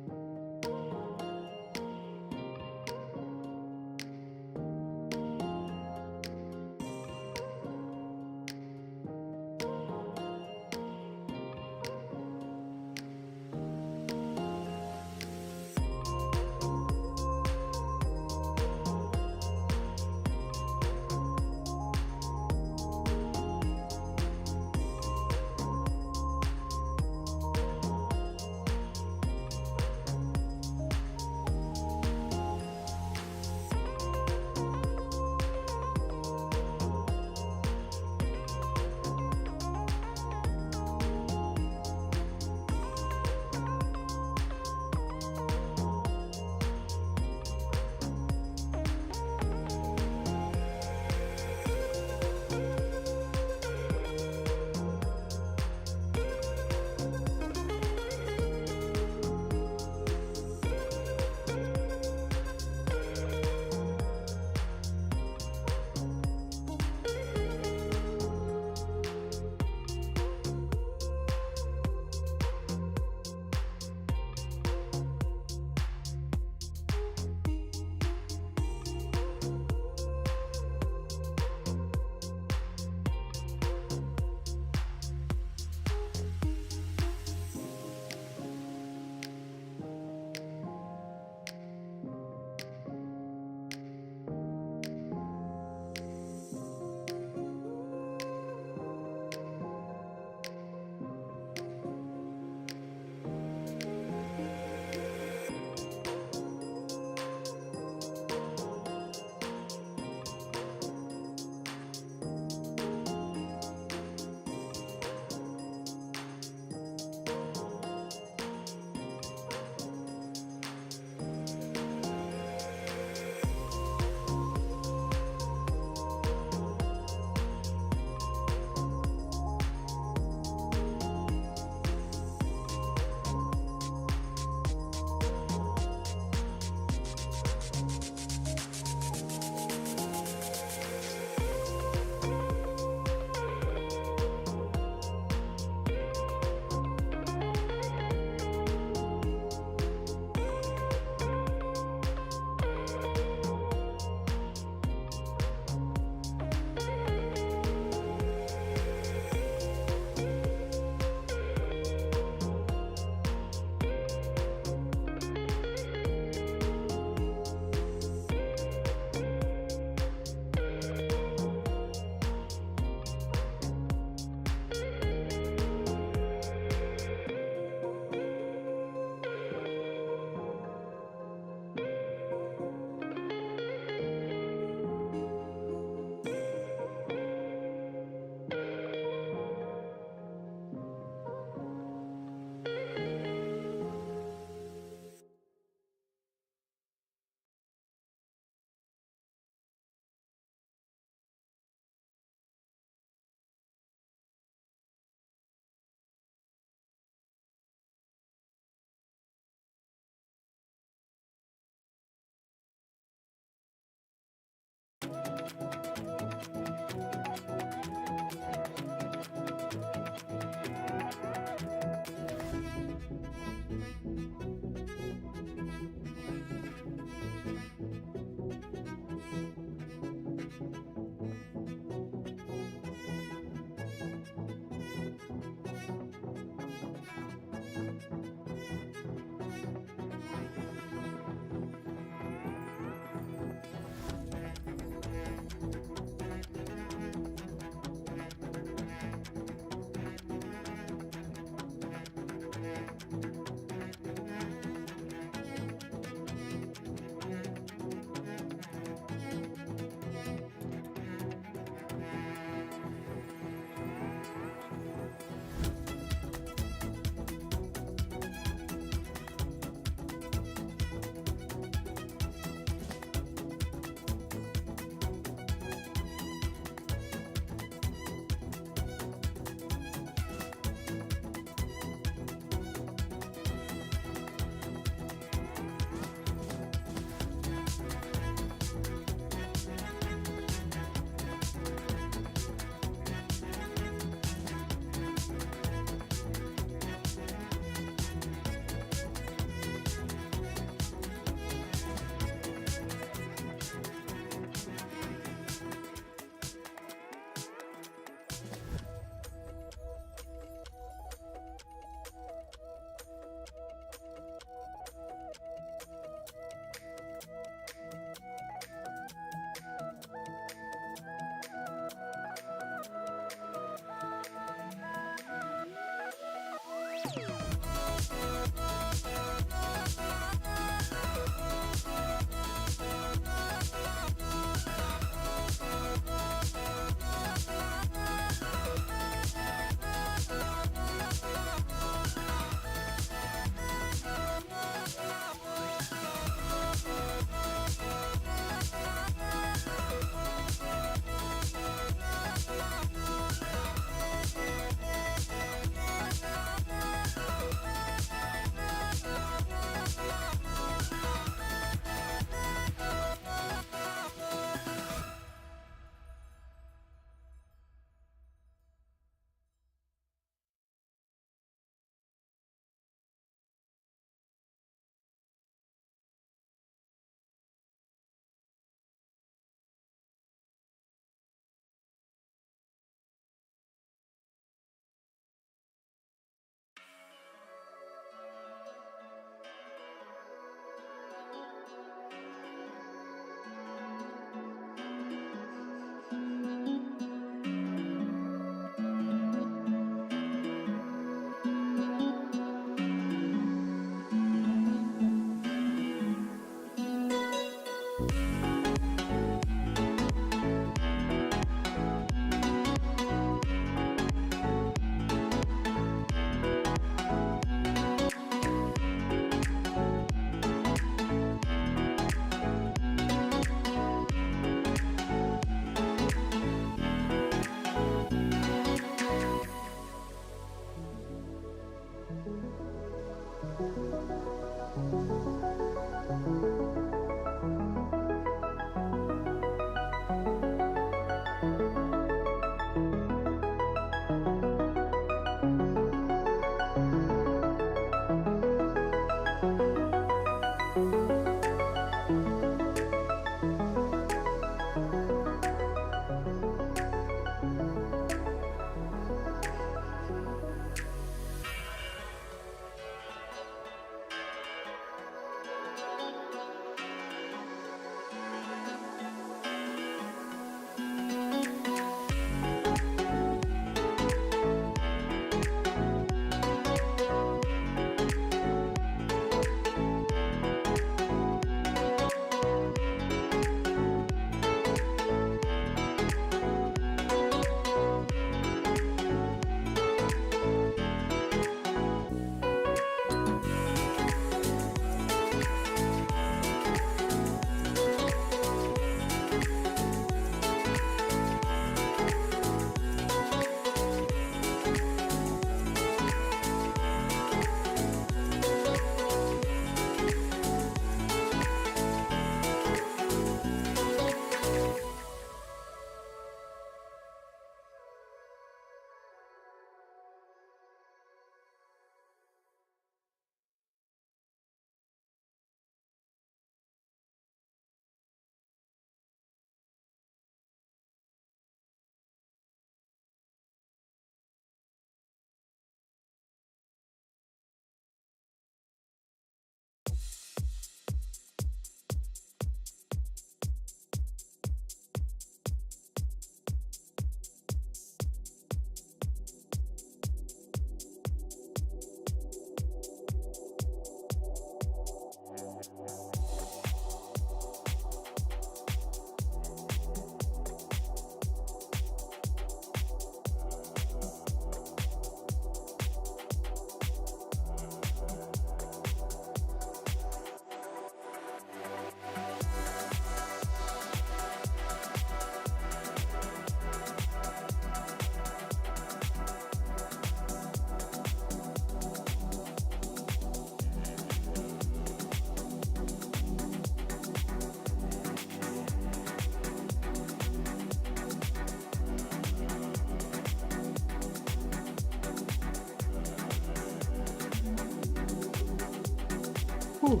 Whew.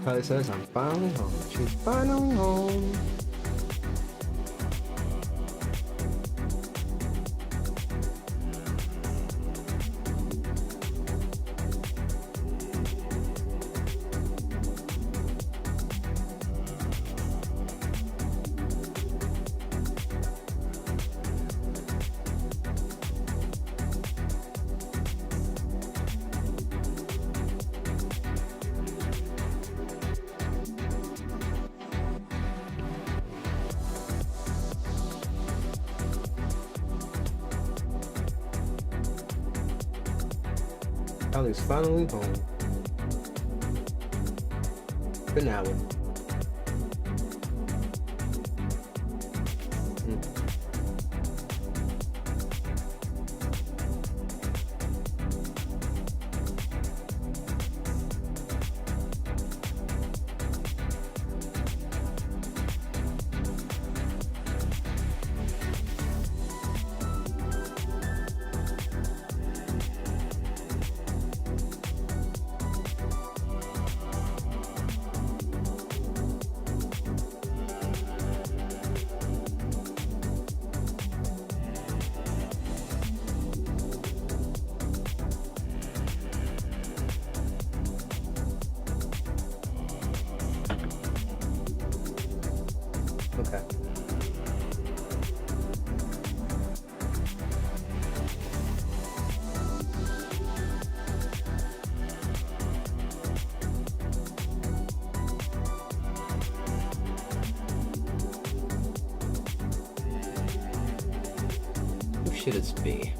Kylie says, I'm finally home. She's finally home. Kylie's finally home. Finale. Okay. Who should it be?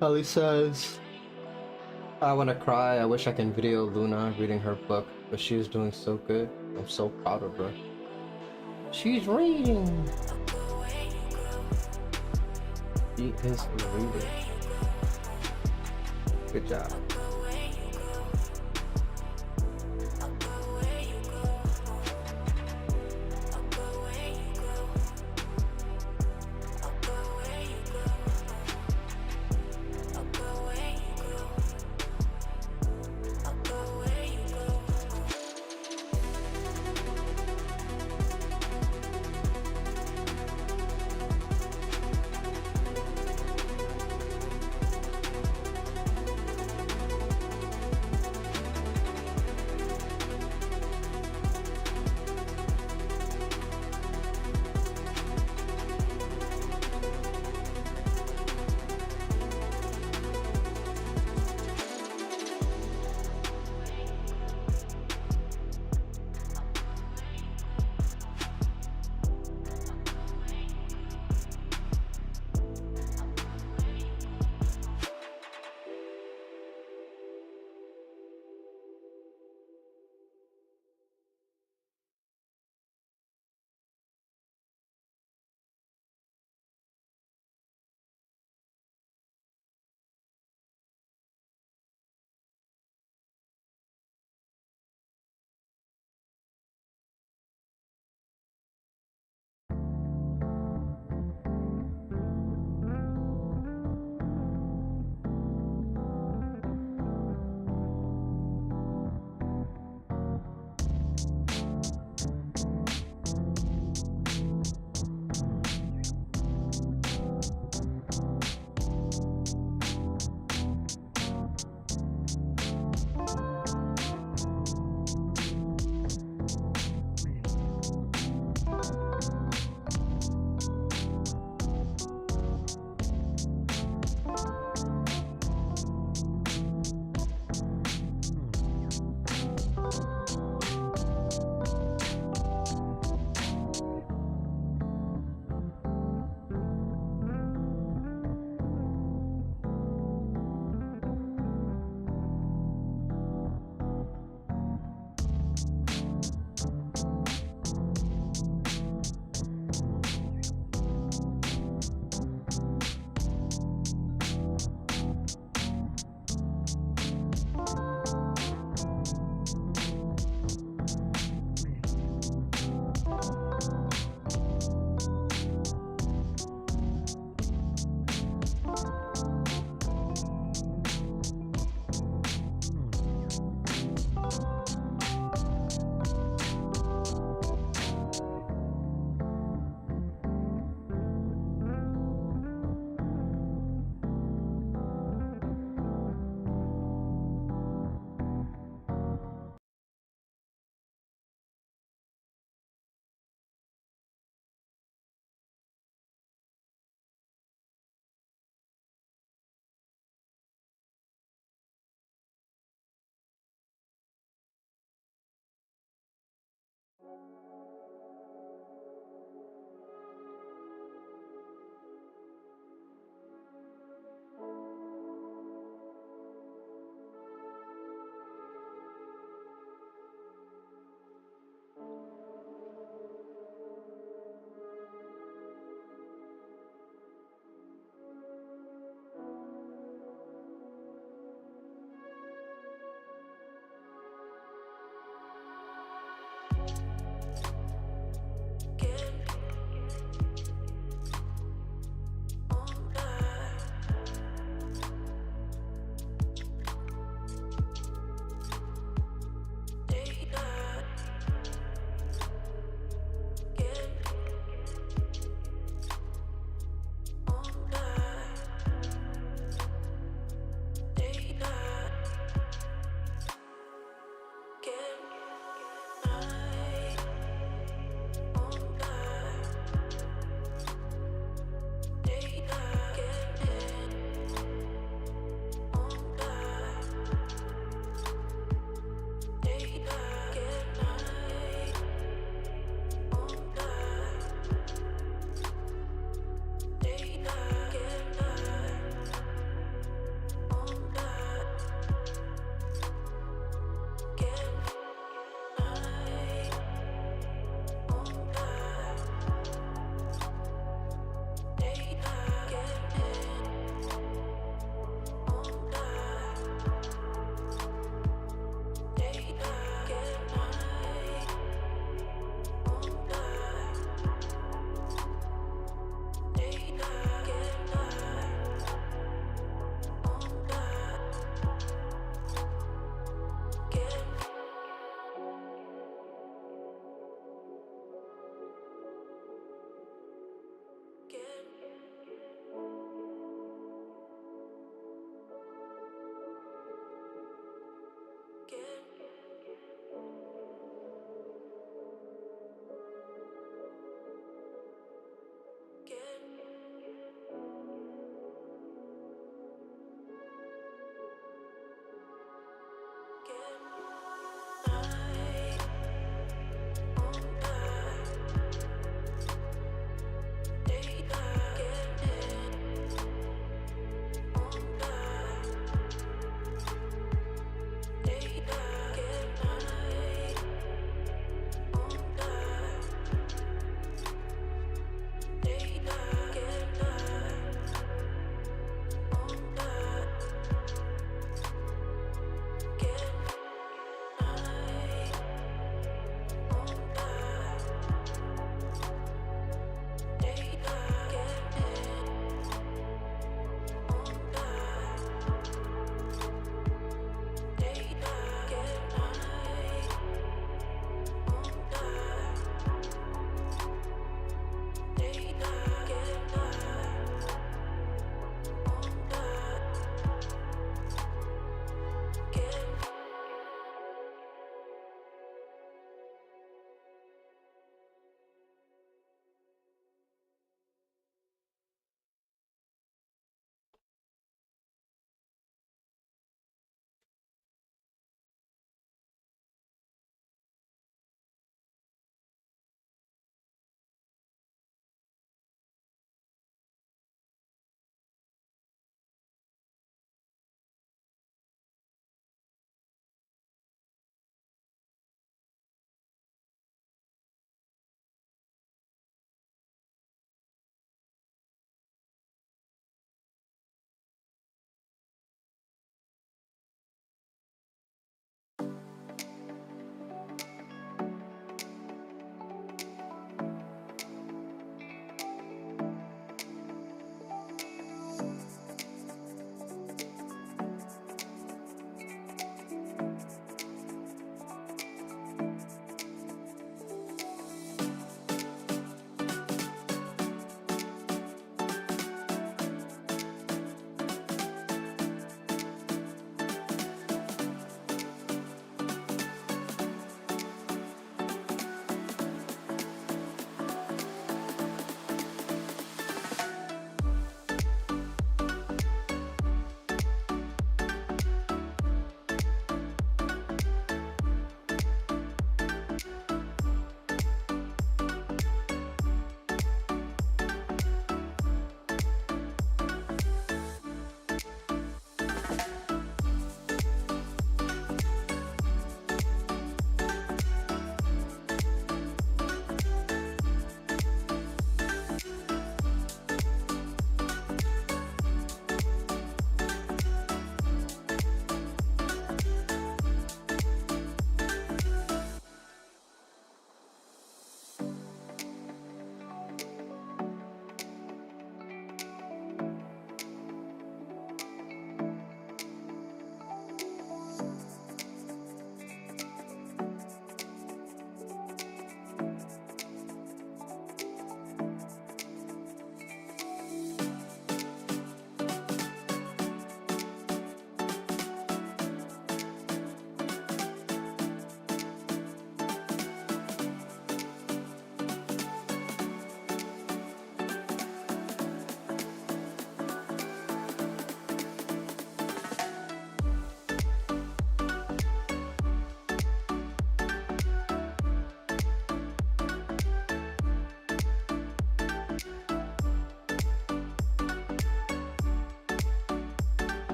Ellie says, I wanna cry. I wish I can video Luna reading her book, but she is doing so good. I'm so proud of her. She's reading. She is reading. Good job.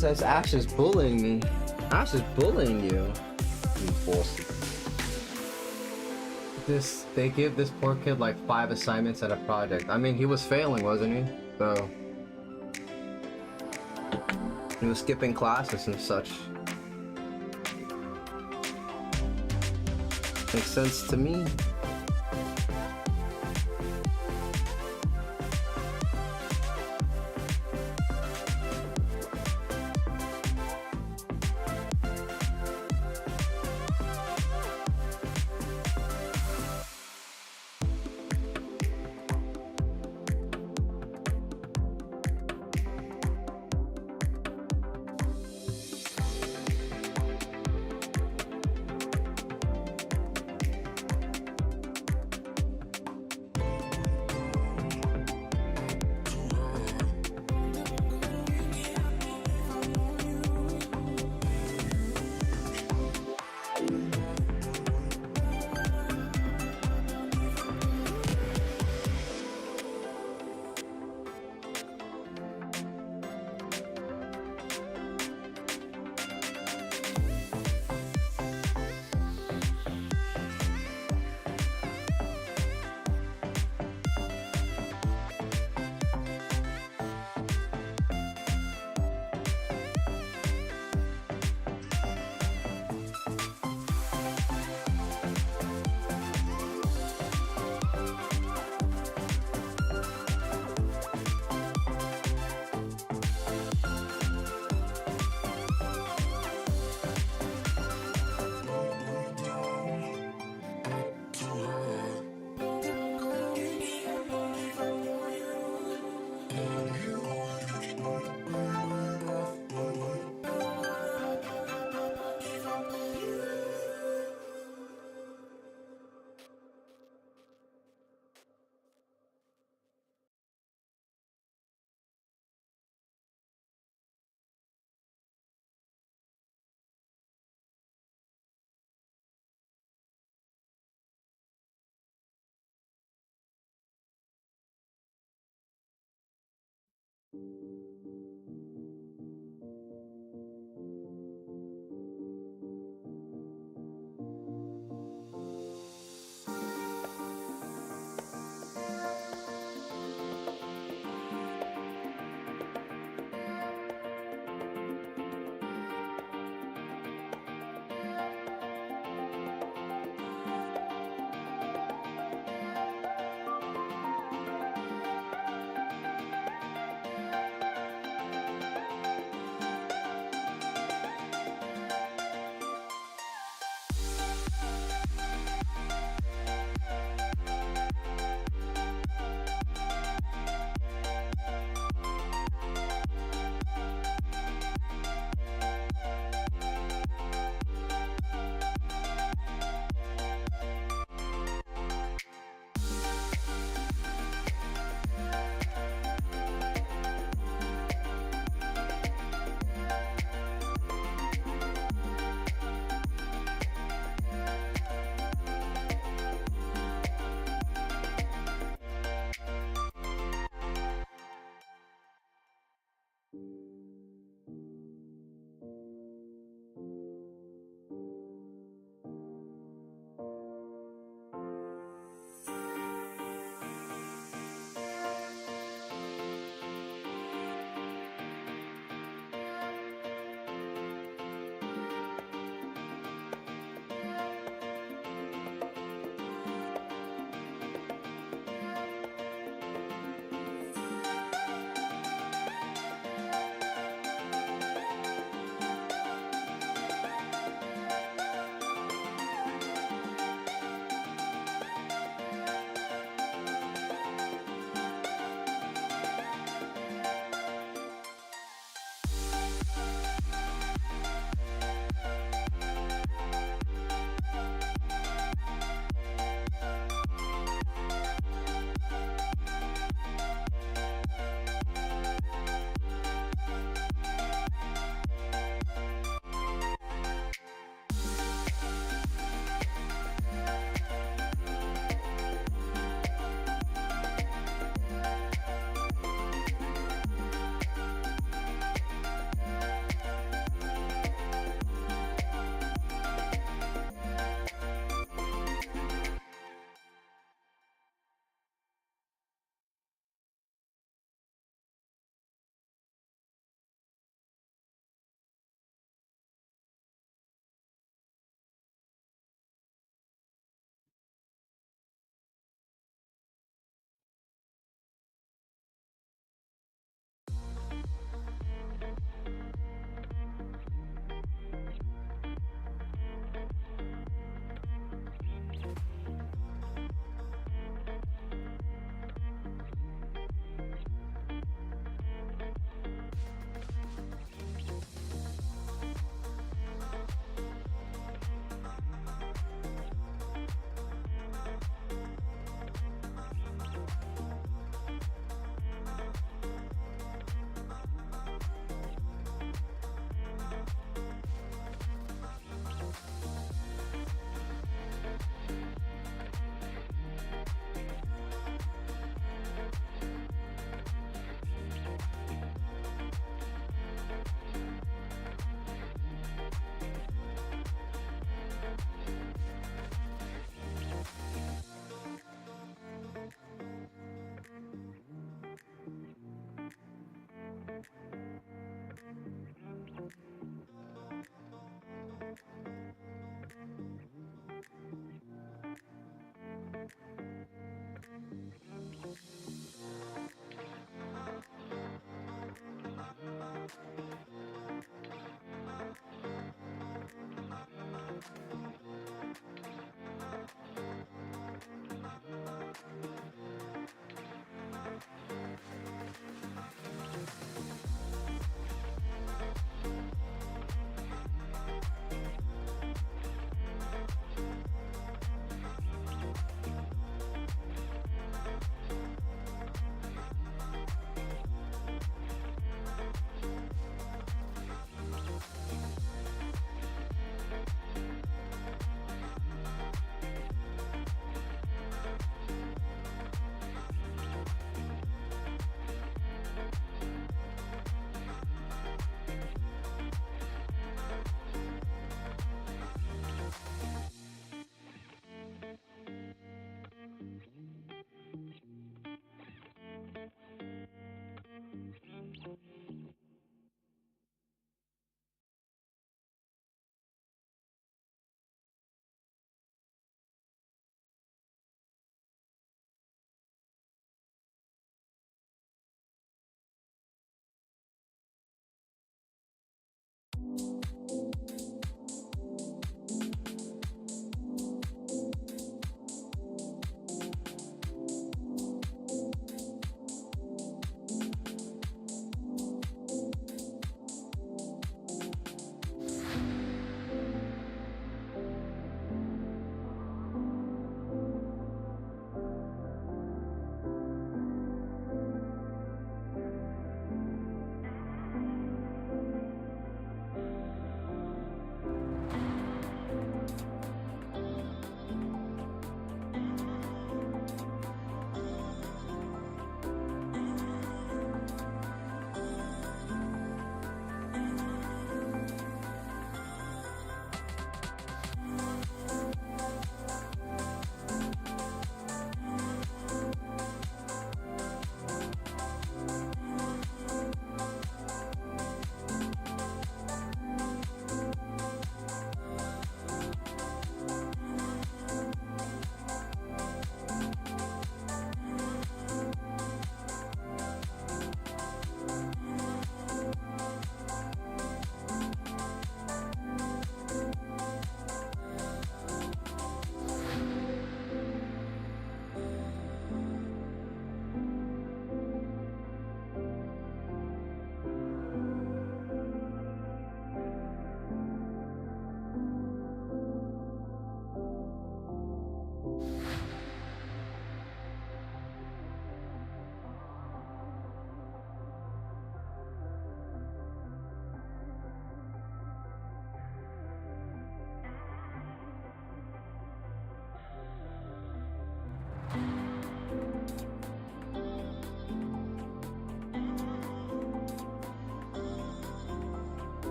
says Ash is bullying me. Ash is bullying you. You bossy. They give this poor kid like 5 assignments and a project. I mean, he was failing, wasn't he? So he was skipping classes and such. Makes sense to me.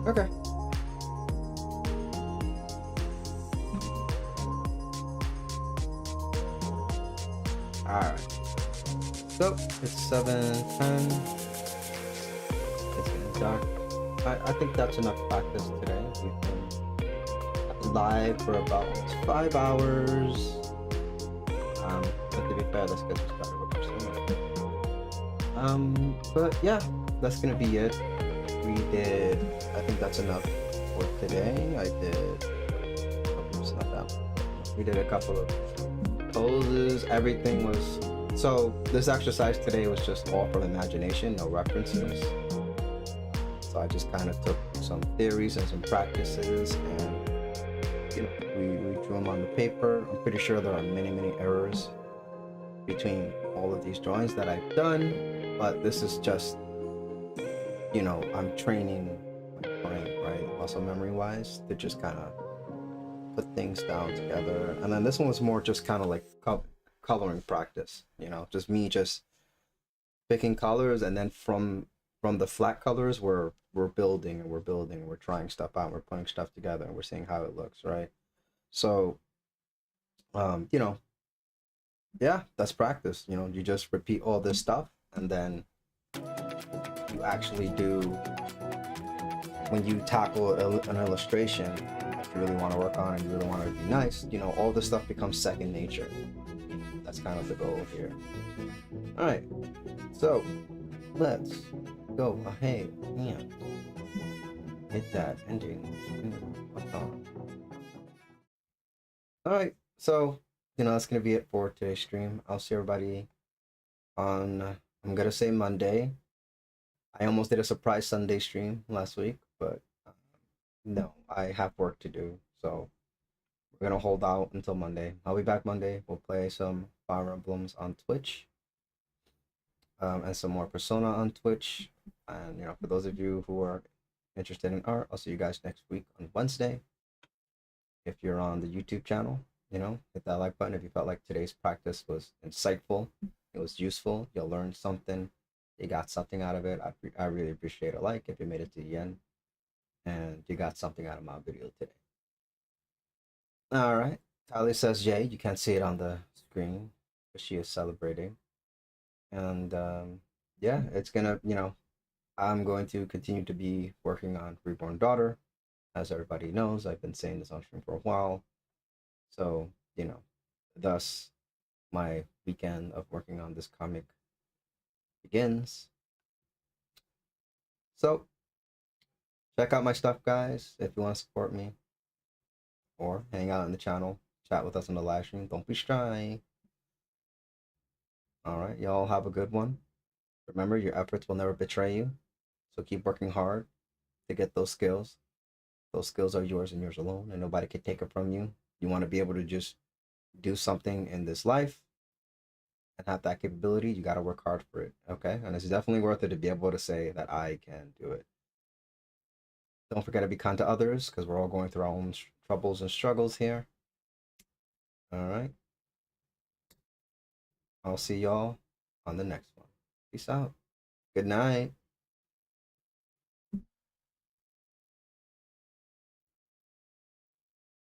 Okay. Alright. So it's 7:10. It's getting dark. I think that's enough practice today. We've been live for about 5 hours. But to be fair, let's get started with our swimming. But yeah, that's gonna be it. We did. I think that's enough for today. I did. Oh, it's not that. We did a couple of poses. Everything was. So this exercise today was just all from imagination, no references. So I just kind of took some theories and some practices, and we drew them on the paper. I'm pretty sure there are many errors between all of these drawings that I've done, but this is just, I'm training my brain, right, muscle memory wise, to just kind of put things down together. And then this one was more just kind of like coloring practice, just me just picking colors, and then from from the flat colors, we're building and we're building and we're trying stuff out, we're putting stuff together and we're seeing how it looks, right? So you know, yeah, that's practice. You know, you just repeat all this stuff, and then you actually do, when you tackle an illustration that you really want to work on and you really want to be nice, you know, all this stuff becomes second nature. That's kind of the goal here. All right, so let's go ahead and hit that ending. All right, so you know that's gonna be it for today's stream. I'll see everybody on, I'm gonna say Monday. I almost did a surprise Sunday stream last week, but no, I have work to do, so we're gonna hold out until Monday. I'll be back Monday. We'll play some Fire Emblems on Twitch, and some more Persona on Twitch. And you know, for those of you who are interested in art, I'll see you guys next week on Wednesday. If you're on the YouTube channel, you know, hit that like button if you felt like today's practice was insightful, it was useful, you learned something, you got something out of it. I really appreciate a like if you made it to the end and you got something out of my video today. All right. Tali says yay. You can't see it on the screen, but she is celebrating. And yeah, it's gonna, you know, I'm going to continue to be working on Reborn Daughter. As everybody knows, I've been saying this on stream for a while. So, you know, thus my weekend of working on this comic begins. So, check out my stuff, guys, if you want to support me or hang out in the channel, chat with us on the live stream. Don't be shy. All right, y'all have a good one. Remember, your efforts will never betray you. So keep working hard to get those skills. Those skills are yours and yours alone, and nobody can take it from you. You want to be able to just do something in this life and have that capability, you got to work hard for it, okay? And it's definitely worth it to be able to say that I can do it. Don't forget to be kind to others because we're all going through our own troubles and struggles here. All right. I'll see y'all on the next one. Peace out. Good night.